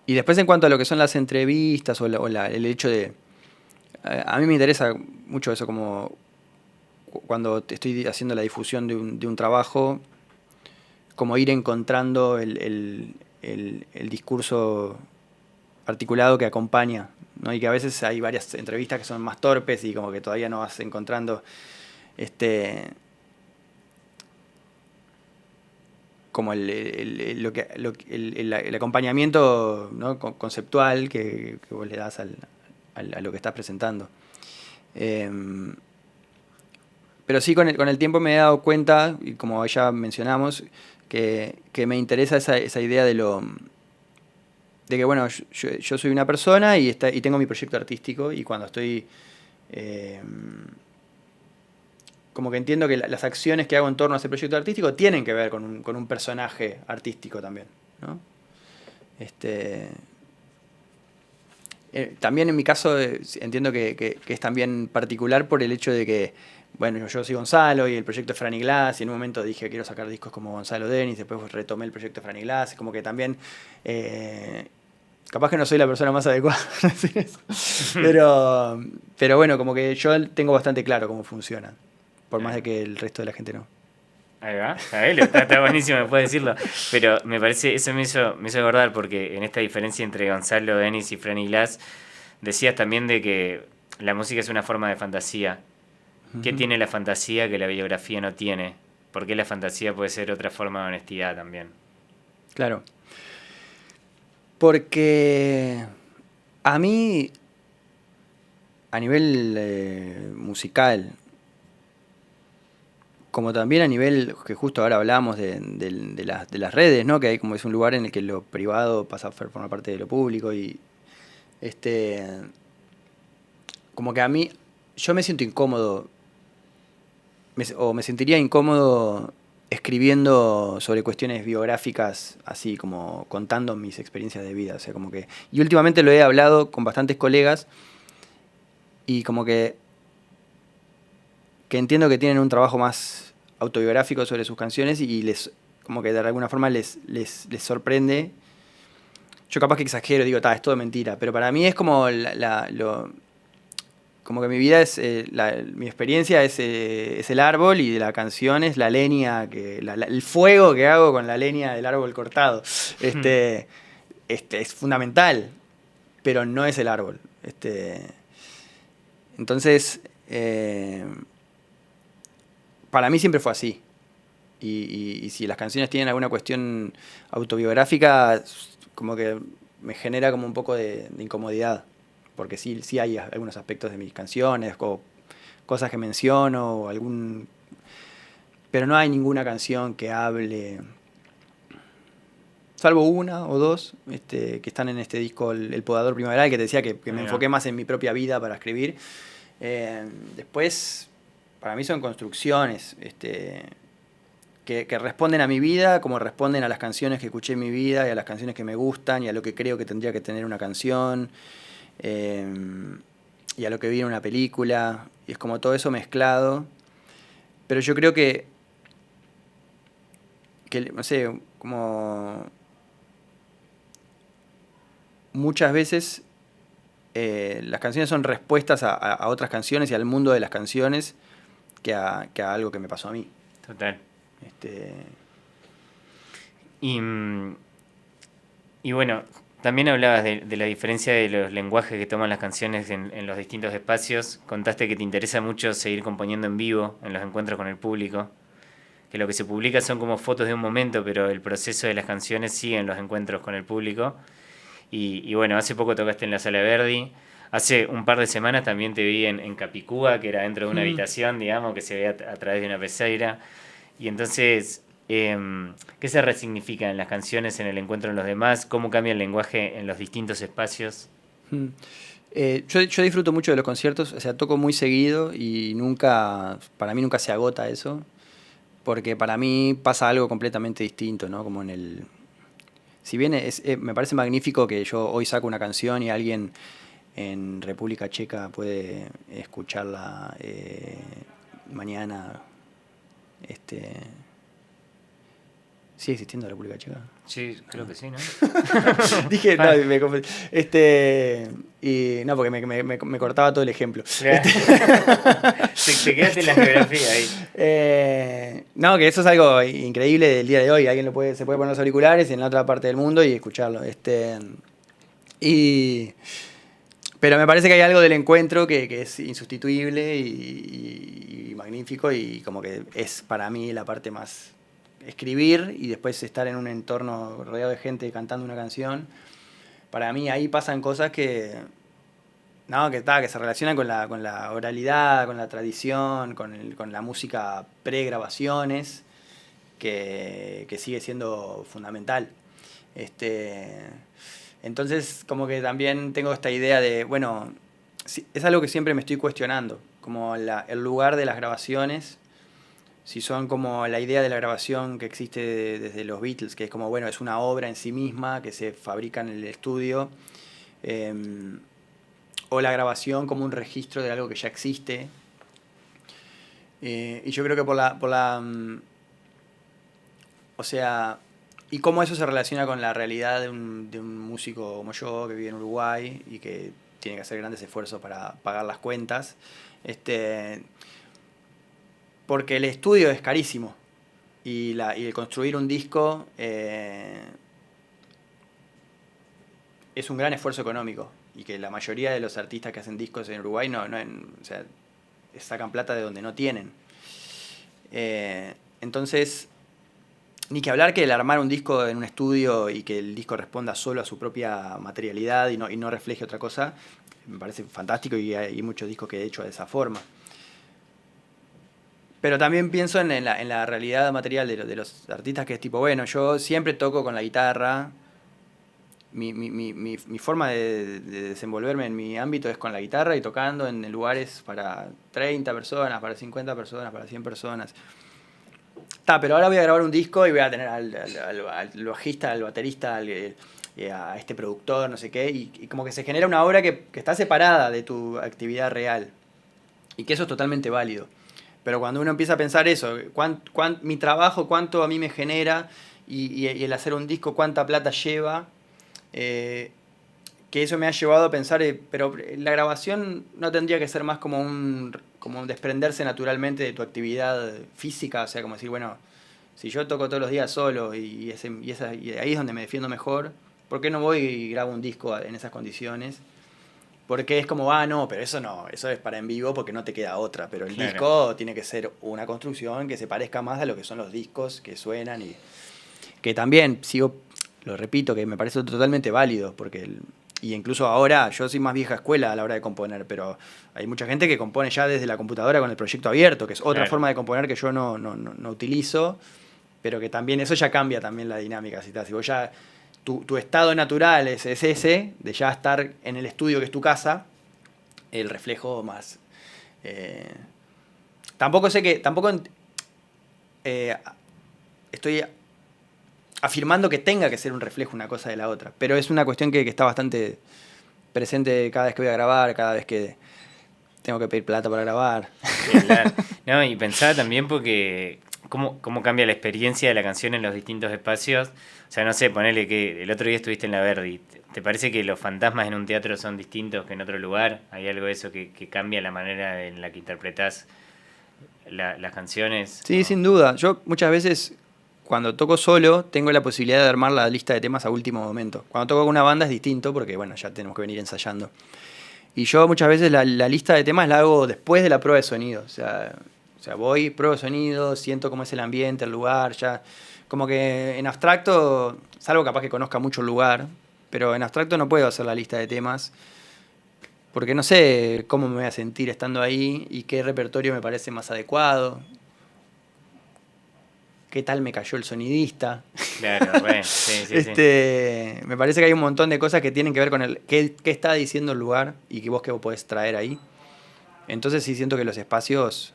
Y después en cuanto a lo que son las entrevistas o el hecho de... A mí me interesa mucho eso, como cuando estoy haciendo la difusión de un trabajo, como ir encontrando el discurso articulado que acompaña, ¿no? Y que a veces hay varias entrevistas que son más torpes y como que todavía no vas encontrando como el acompañamiento, ¿no? Conceptual que vos le das a lo que estás presentando. Pero sí, con el tiempo me he dado cuenta, y como ya mencionamos, que me interesa esa idea de que, bueno, yo soy una persona y tengo mi proyecto artístico, y cuando estoy... como que entiendo que las acciones que hago en torno a ese proyecto artístico tienen que ver con un personaje artístico también, ¿no? También en mi caso entiendo que es también particular por el hecho de que, bueno, yo soy Gonzalo y el proyecto es Franny Glass, y en un momento dije quiero sacar discos como Gonzalo Denis, después retomé el proyecto Franny Glass, como que también capaz que no soy la persona más adecuada para decir eso. Pero bueno, como que yo tengo bastante claro cómo funciona, por más de que el resto de la gente no. Ahí va, está buenísimo, me puede decirlo. Pero me parece, eso me hizo acordar, porque en esta diferencia entre Gonzalo Denis y Franny Glass, decías también de que la música es una forma de fantasía. ¿Qué tiene la fantasía que la biografía no tiene? ¿Por qué la fantasía puede ser otra forma de honestidad también? Claro. Porque a mí, a nivel musical, como también a nivel, que justo ahora hablamos de las redes, ¿no? Que hay como es un lugar en el que lo privado pasa a formar parte de lo público y este como que a mí, yo me siento incómodo, o me sentiría incómodo escribiendo sobre cuestiones biográficas, así como contando mis experiencias de vida, o sea, como que, y últimamente lo he hablado con bastantes colegas y como que entiendo que tienen un trabajo más autobiográfico sobre sus canciones y les, como que de alguna forma les sorprende. Yo capaz que exagero, digo, es todo mentira, pero para mí es como como que mi vida es, mi experiencia es el árbol y de la canción es la leña, el fuego que hago con la leña del árbol cortado. Es fundamental, pero no es el árbol. Entonces, para mí siempre fue así. Y si las canciones tienen alguna cuestión autobiográfica, como que me genera como un poco de incomodidad. Porque sí hay algunos aspectos de mis canciones, o cosas que menciono, pero no hay ninguna canción que hable, salvo una o dos, que están en este disco, El Podador Primaveral, que te decía que me enfoqué más en mi propia vida para escribir. Después, para mí son construcciones, que responden a mi vida, como responden a las canciones que escuché en mi vida, y a las canciones que me gustan, y a lo que creo que tendría que tener una canción, y a lo que vi en una película, y es como todo eso mezclado. Pero yo creo que no sé, como muchas veces las canciones son respuestas a otras canciones y al mundo de las canciones que a algo que me pasó a mí. Total. Este, Y bueno, también hablabas de la diferencia de los lenguajes que toman las canciones en los distintos espacios. Contaste que te interesa mucho seguir componiendo en vivo, en los encuentros con el público. Que lo que se publica son como fotos de un momento, pero el proceso de las canciones sigue en los encuentros con el público. Y bueno, hace poco tocaste en la Sala Verdi. Hace un par de semanas también te vi en Capicúa, que era dentro de una habitación, digamos, que se veía a través de una pecera. Y entonces, ¿qué se resignifica en las canciones, en el encuentro en los demás? ¿Cómo cambia el lenguaje en los distintos espacios? yo disfruto mucho de los conciertos, o sea, toco muy seguido y para mí nunca se agota eso, porque para mí pasa algo completamente distinto, ¿no? Como si bien me parece magnífico que yo hoy saco una canción y alguien en República Checa puede escucharla mañana, ¿sigue existiendo la República Checa? Sí, creo que sí, ¿no? Dije, no, me confundí. Y no, porque me cortaba todo el ejemplo. Te quedaste en la geografía ahí. No, que eso es algo increíble del día de hoy. Alguien se puede poner los auriculares en la otra parte del mundo y escucharlo. Pero me parece que hay algo del encuentro que es insustituible y magnífico, y como que es para mí la parte más, escribir y después estar en un entorno rodeado de gente cantando una canción. Para mí ahí pasan cosas que se relacionan con la oralidad, con la tradición, con la música pre-grabaciones, que sigue siendo fundamental. Entonces, como que también tengo esta idea de, bueno, es algo que siempre me estoy cuestionando, como el lugar de las grabaciones, si son como la idea de la grabación que existe desde los Beatles, que es como, bueno, es una obra en sí misma que se fabrica en el estudio, o la grabación como un registro de algo que ya existe. Y yo creo que o sea, y cómo eso se relaciona con la realidad de un músico como yo, que vive en Uruguay y que tiene que hacer grandes esfuerzos para pagar las cuentas. Porque el estudio es carísimo y el construir un disco es un gran esfuerzo económico, y que la mayoría de los artistas que hacen discos en Uruguay o sea, sacan plata de donde no tienen. Entonces, ni que hablar que el armar un disco en un estudio y que el disco responda solo a su propia materialidad y no refleje otra cosa, me parece fantástico, y hay muchos discos que he hecho de esa forma. Pero también pienso en la realidad material de los artistas, que es tipo, bueno, yo siempre toco con la guitarra. Mi forma de desenvolverme en mi ámbito es con la guitarra y tocando en lugares para 30 personas, para 50 personas, para 100 personas. Pero ahora voy a grabar un disco y voy a tener al bajista, al baterista, a este productor, no sé qué, y como que se genera una obra que está separada de tu actividad real. Y que eso es totalmente válido. Pero cuando uno empieza a pensar eso, mi trabajo, cuánto a mí me genera, y el hacer un disco, cuánta plata lleva, que eso me ha llevado a pensar, pero la grabación no tendría que ser más como un desprenderse naturalmente de tu actividad física, o sea, como decir, bueno, si yo toco todos los días solo y ahí es donde me defiendo mejor, ¿por qué no voy y grabo un disco en esas condiciones? Porque es como, no, pero eso no, eso es para en vivo porque no te queda otra. Pero el disco tiene que ser una construcción que se parezca más a lo que son los discos que suenan, y que también, lo repito, que me parece totalmente válido, porque y incluso ahora yo soy más vieja escuela a la hora de componer, pero hay mucha gente que compone ya desde la computadora con el proyecto abierto, que es otra forma de componer que yo no utilizo, pero que también eso ya cambia también la dinámica. Si vos ya tu estado natural es ese, de ya estar en el estudio que es tu casa, el reflejo más. Tampoco estoy afirmando que tenga que ser un reflejo una cosa de la otra, pero es una cuestión que está bastante presente cada vez que voy a grabar, cada vez que tengo que pedir plata para grabar. Claro. No, y pensaba también porque cómo cambia la experiencia de la canción en los distintos espacios. O sea, no sé, ponele que el otro día estuviste en la Verdi. ¿Te parece que los fantasmas en un teatro son distintos que en otro lugar? ¿Hay algo de eso que cambia la manera en la que interpretás las canciones? Sí, sin duda. Yo muchas veces, cuando toco solo, tengo la posibilidad de armar la lista de temas a último momento. Cuando toco con una banda es distinto porque, bueno, ya tenemos que venir ensayando. Y yo muchas veces la lista de temas la hago después de la prueba de sonido. O sea, voy, pruebo de sonido, siento cómo es el ambiente, el lugar, ya. Como que en abstracto, salvo capaz que conozca mucho el lugar, pero en abstracto no puedo hacer la lista de temas, porque no sé cómo me voy a sentir estando ahí y qué repertorio me parece más adecuado, qué tal me cayó el sonidista. Claro, bueno, sí. Me parece que hay un montón de cosas que tienen que ver con qué está diciendo el lugar y que vos podés traer ahí. Entonces sí siento que los espacios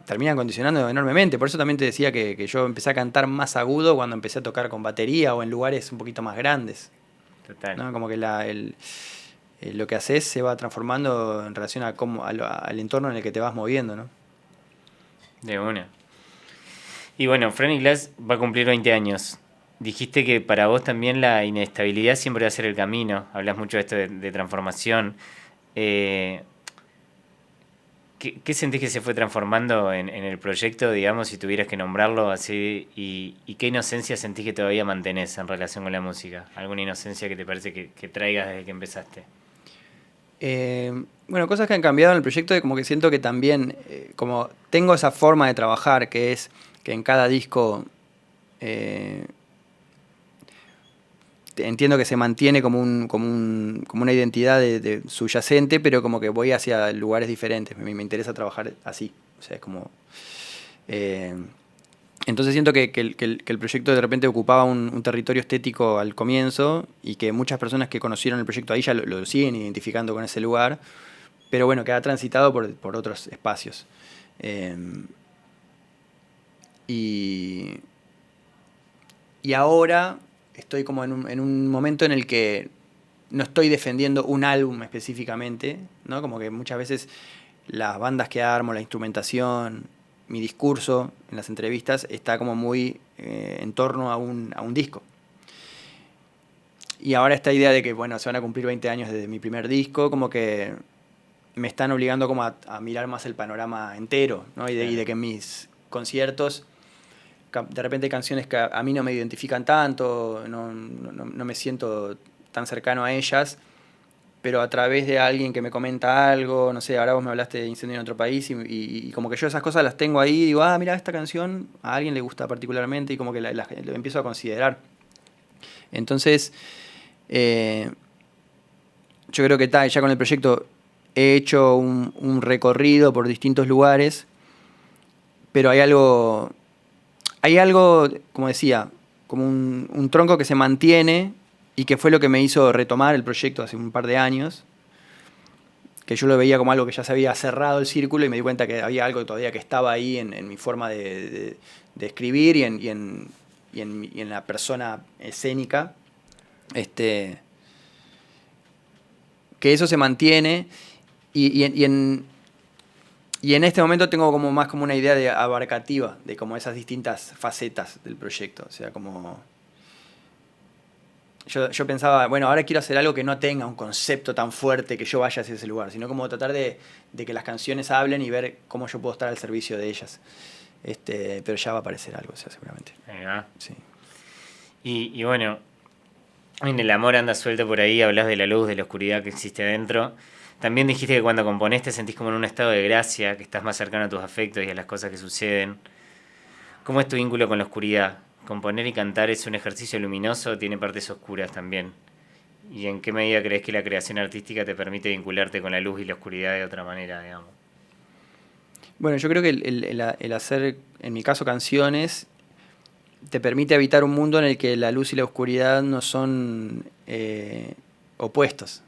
terminan condicionando enormemente. Por eso también te decía que yo empecé a cantar más agudo cuando empecé a tocar con batería o en lugares un poquito más grandes. Total. ¿No? Como que lo que haces se va transformando en relación al entorno en el que te vas moviendo, ¿no? De una. Y bueno, Franny Glass va a cumplir 20 años. Dijiste que para vos también la inestabilidad siempre va a ser el camino. Hablas mucho de esto de transformación. ¿Qué sentís que se fue transformando en el proyecto, digamos, si tuvieras que nombrarlo así? ¿Y qué inocencia sentís que todavía mantenés en relación con la música? ¿Alguna inocencia que te parece que traigas desde que empezaste? Bueno, cosas que han cambiado en el proyecto, como que siento que también, como tengo esa forma de trabajar, que es que en cada disco entiendo que se mantiene como una identidad de subyacente, pero como que voy hacia lugares diferentes. Me interesa trabajar así. O sea, es como... entonces siento que el proyecto de repente ocupaba un territorio estético al comienzo, y que muchas personas que conocieron el proyecto ahí ya lo siguen identificando con ese lugar, pero bueno, que ha transitado por otros espacios. Y ahora estoy como en un momento en el que no estoy defendiendo un álbum específicamente, ¿no? Como que muchas veces las bandas que armo, la instrumentación, mi discurso en las entrevistas está como muy en torno a un disco. Y ahora esta idea de que, bueno, se van a cumplir 20 años desde mi primer disco, como que me están obligando como a mirar más el panorama entero, ¿no? Y de que mis conciertos, de repente hay canciones que a mí no me identifican tanto, no me siento tan cercano a ellas, pero a través de alguien que me comenta algo, no sé, ahora vos me hablaste de Incendio en otro país y como que yo esas cosas las tengo ahí y digo, mira, esta canción a alguien le gusta particularmente y como que lo empiezo a considerar. Entonces, yo creo que ya con el proyecto he hecho un recorrido por distintos lugares, pero hay algo, como decía, como un tronco que se mantiene y que fue lo que me hizo retomar el proyecto hace un par de años, que yo lo veía como algo que ya se había cerrado el círculo y me di cuenta que había algo todavía que estaba ahí en mi forma de escribir y en la persona escénica. Que eso se mantiene y en este momento tengo más como una idea abarcativa de como esas distintas facetas del proyecto. O sea, como yo pensaba, bueno, ahora quiero hacer algo que no tenga un concepto tan fuerte que yo vaya hacia ese lugar, sino como tratar de que las canciones hablen y ver cómo yo puedo estar al servicio de ellas. Pero ya va a aparecer algo, o sea, seguramente. Ahí va. Sí. Y bueno, en el amor anda suelto por ahí, hablas de la luz, de la oscuridad que existe dentro. También dijiste que cuando componés te sentís como en un estado de gracia, que estás más cercano a tus afectos y a las cosas que suceden. ¿Cómo es tu vínculo con la oscuridad? ¿Componer y cantar es un ejercicio luminoso o tiene partes oscuras también? ¿Y en qué medida crees que la creación artística te permite vincularte con la luz y la oscuridad de otra manera, digamos? Bueno, yo creo que el hacer, en mi caso, canciones, te permite habitar un mundo en el que la luz y la oscuridad no son opuestos.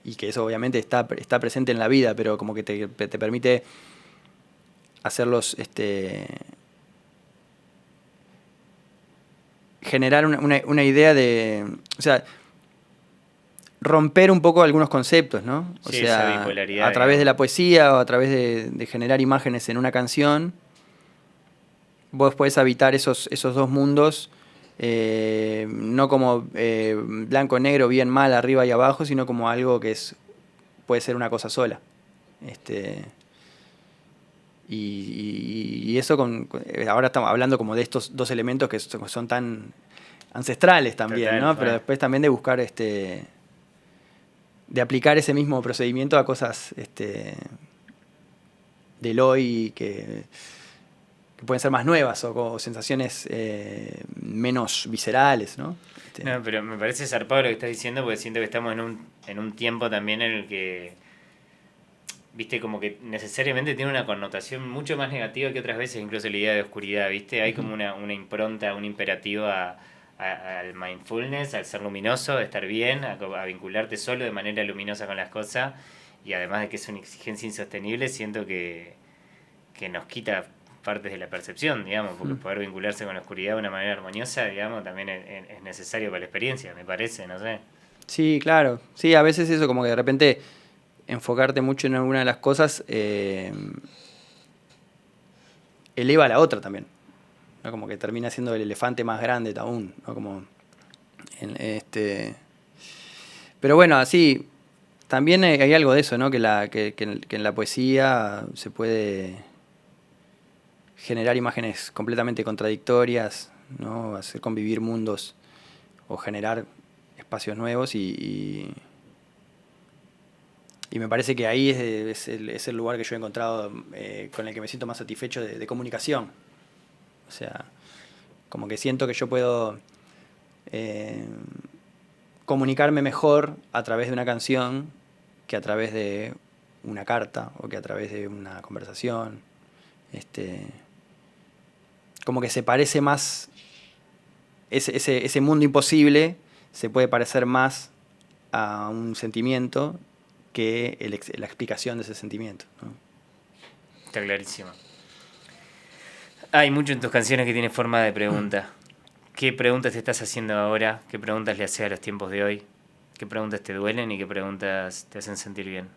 Y que eso obviamente está presente en la vida, pero como que te permite hacerlos, generar una idea de, o sea, romper un poco algunos conceptos, ¿no? O Sí, sea, esa bipolaridad, a través de la digamos. poesía o a través de generar imágenes en una canción, vos podés habitar esos dos mundos, no como blanco-negro, bien mal, arriba y abajo, sino como algo que puede ser una cosa sola. Y eso ahora estamos hablando como de estos dos elementos que son tan ancestrales también, Total, ¿no? Pero después también de buscar, de aplicar ese mismo procedimiento a cosas del hoy que pueden ser más nuevas o sensaciones menos viscerales, ¿no? No, pero me parece zarpado lo que estás diciendo porque siento que estamos en un tiempo también en el que, viste, como que necesariamente tiene una connotación mucho más negativa que otras veces, incluso la idea de oscuridad, viste, hay como una impronta, un imperativo al mindfulness, al ser luminoso, a estar bien, a vincularte solo de manera luminosa con las cosas, y además de que es una exigencia insostenible, siento que nos quita partes de la percepción, digamos, porque poder vincularse con la oscuridad de una manera armoniosa, digamos, también es necesario para la experiencia, me parece, no sé. Sí, claro. Sí, a veces eso, como que de repente enfocarte mucho en alguna de las cosas eleva a la otra también, ¿no? Como que termina siendo el elefante más grande aún, ¿no? Como pero bueno, así también hay algo de eso, ¿no? Que en la poesía se puede generar imágenes completamente contradictorias, ¿no? Hacer convivir mundos o generar espacios nuevos y me parece que ahí es el lugar que yo he encontrado con el que me siento más satisfecho de comunicación. O sea, como que siento que yo puedo comunicarme mejor a través de una canción que a través de una carta o que a través de una conversación. Como que se parece más, ese mundo imposible se puede parecer más a un sentimiento que la explicación de ese sentimiento, ¿no? Está clarísimo. Hay mucho en tus canciones que tiene forma de pregunta. ¿Qué preguntas te estás haciendo ahora? ¿Qué preguntas le haces a los tiempos de hoy? ¿Qué preguntas te duelen y qué preguntas te hacen sentir bien?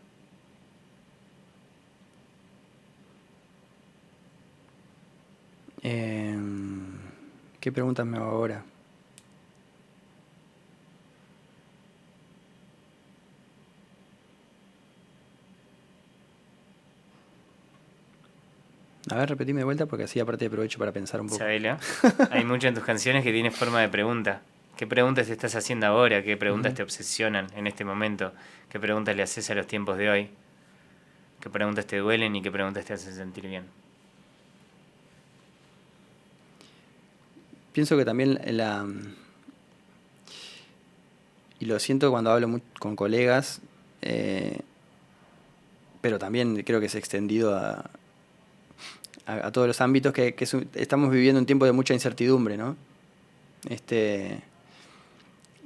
¿Qué preguntas me hago ahora? A ver, repetime de vuelta porque así aparte aprovecho para pensar un poco. Isabela, hay mucho en tus canciones que tiene forma de pregunta. ¿Qué preguntas te estás haciendo ahora? ¿Qué preguntas te obsesionan en este momento? ¿Qué preguntas le haces a los tiempos de hoy? ¿Qué preguntas te duelen y qué preguntas te hacen sentir bien? Pienso que también y lo siento cuando hablo con colegas, pero también creo que es extendido a todos los ámbitos, que estamos viviendo un tiempo de mucha incertidumbre, ¿no?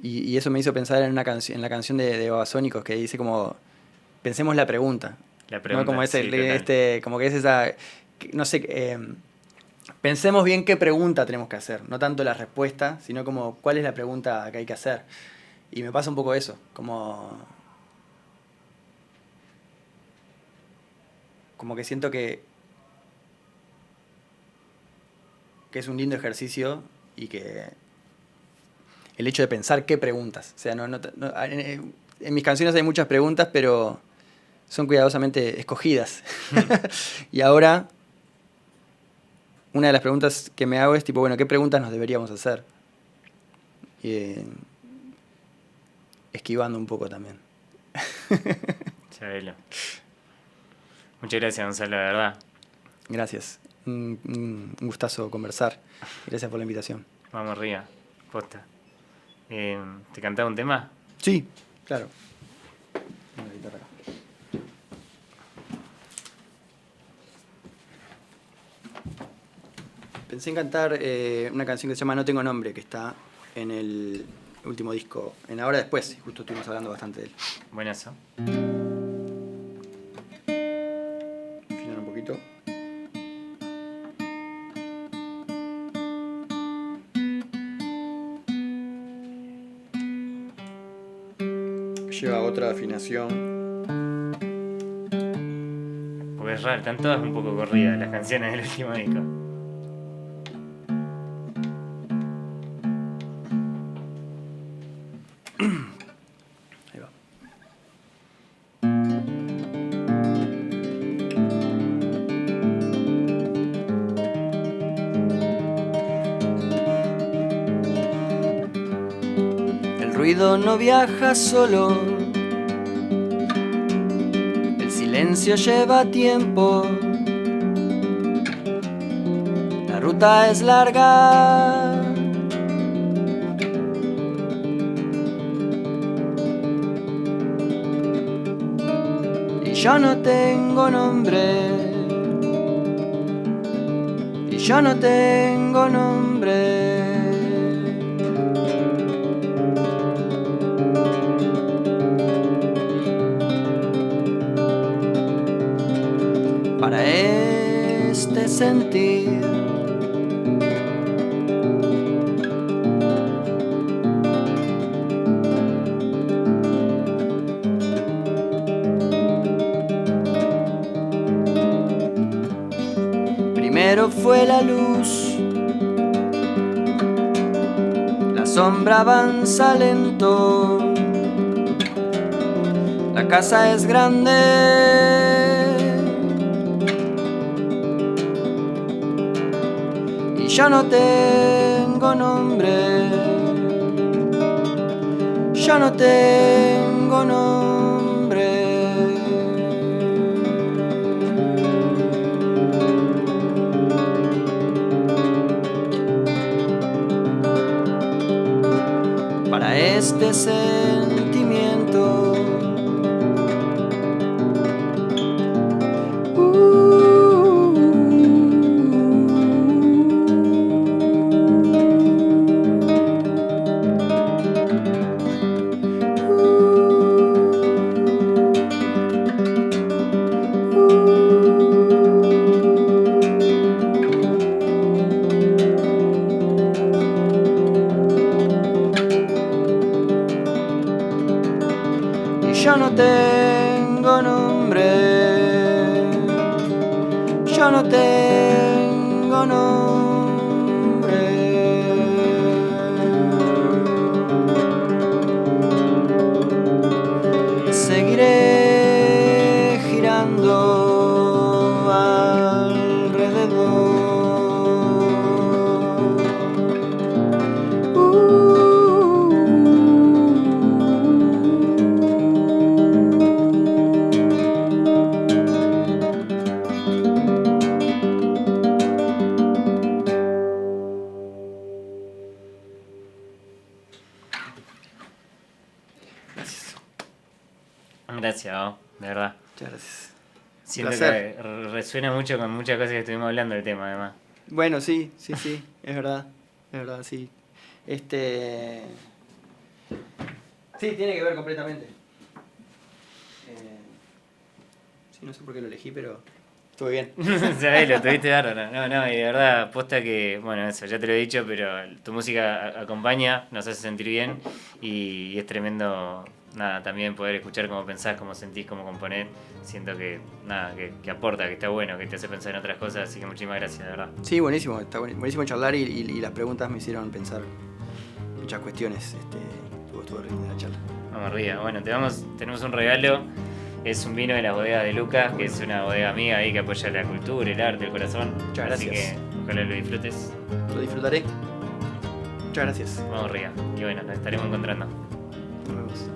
Y eso me hizo pensar en la canción de Babasónicos, que dice como, pensemos la pregunta. La pregunta, ¿no? Como sí, como que es esa, no sé, pensemos bien qué pregunta tenemos que hacer, no tanto la respuesta, sino como cuál es la pregunta que hay que hacer. Y me pasa un poco eso, como que siento que es un lindo ejercicio y que el hecho de pensar qué preguntas. O sea, en mis canciones hay muchas preguntas, pero son cuidadosamente escogidas. Y ahora, una de las preguntas que me hago es tipo, bueno, ¿qué preguntas nos deberíamos hacer? Esquivando un poco también. Chabelo. Muchas gracias, Gonzalo, de verdad. Gracias. Un gustazo conversar. Gracias por la invitación. Vamos arriba, posta. ¿Te cantaba un tema? Sí, claro. Una guitarra acá. Pensé en cantar una canción que se llama No tengo nombre, que está en el último disco, en Ahora Después, y justo estuvimos hablando bastante de él. Buenazo. Afinar un poquito. Lleva otra afinación. Porque es raro, están todas un poco corridas las canciones del último disco. Ahí va. El ruido no viaja solo. El silencio lleva tiempo. La ruta es larga. Y yo no tengo nombre. Y yo no tengo nombre. Para este sentir. Primero fue la luz, la sombra avanza lento, la casa es grande. Y yo no tengo nombre, yo no tengo nombre. Para este sentimiento. Yo no tengo nombre, yo no tengo nombre. gracias, de verdad. Muchas gracias. Siento Placer. que resuena mucho con muchas cosas que estuvimos hablando del tema, además. Bueno, sí, es verdad, sí. Sí, tiene que ver completamente. Sí, no sé por qué lo elegí, pero estuvo bien. Sabés, lo tuviste bárbaro. No, y de verdad, posta que, bueno, eso, ya te lo he dicho, pero tu música acompaña, nos hace sentir bien y es tremendo, nada, también poder escuchar cómo pensás, cómo sentís, cómo componés. Siento que, nada, que aporta, que está bueno, que te hace pensar en otras cosas, así que muchísimas gracias, de verdad. Sí, buenísimo, está buenísimo charlar y las preguntas me hicieron pensar muchas cuestiones. Estuvo re linda la charla. Vamos arriba. Bueno, tenemos un regalo. Es un vino de la bodega de Lucas, que es una bodega amiga ahí que apoya la cultura, el arte, el corazón. Muchas gracias. Así que ojalá lo disfrutes. Lo disfrutaré. Muchas gracias. Vamos arriba. Y bueno, nos estaremos encontrando. Nos vemos.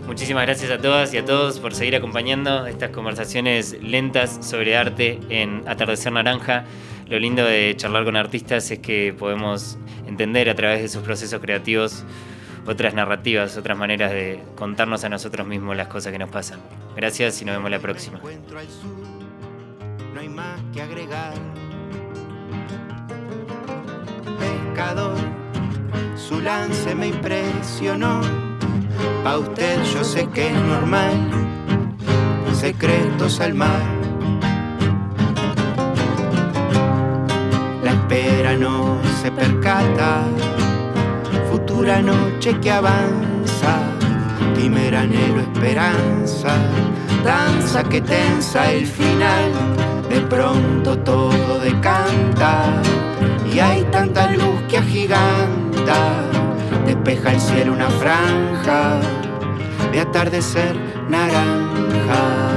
Muchísimas gracias a todas y a todos por seguir acompañando estas conversaciones lentas sobre arte en Atardecer Naranja. Lo lindo de charlar con artistas es que podemos entender a través de sus procesos creativos otras narrativas, otras maneras de contarnos a nosotros mismos las cosas que nos pasan. Gracias y nos vemos la próxima. No hay más que agregar. Pescador, su lance me impresionó. Pa' usted yo sé que es normal. Secretos al mar. La espera no se percata. Futura noche que avanza, primer anhelo, esperanza, danza que tensa el final, de pronto todo decanta, y hay tanta luz que agiganta, despeja el cielo una franja, de atardecer naranja.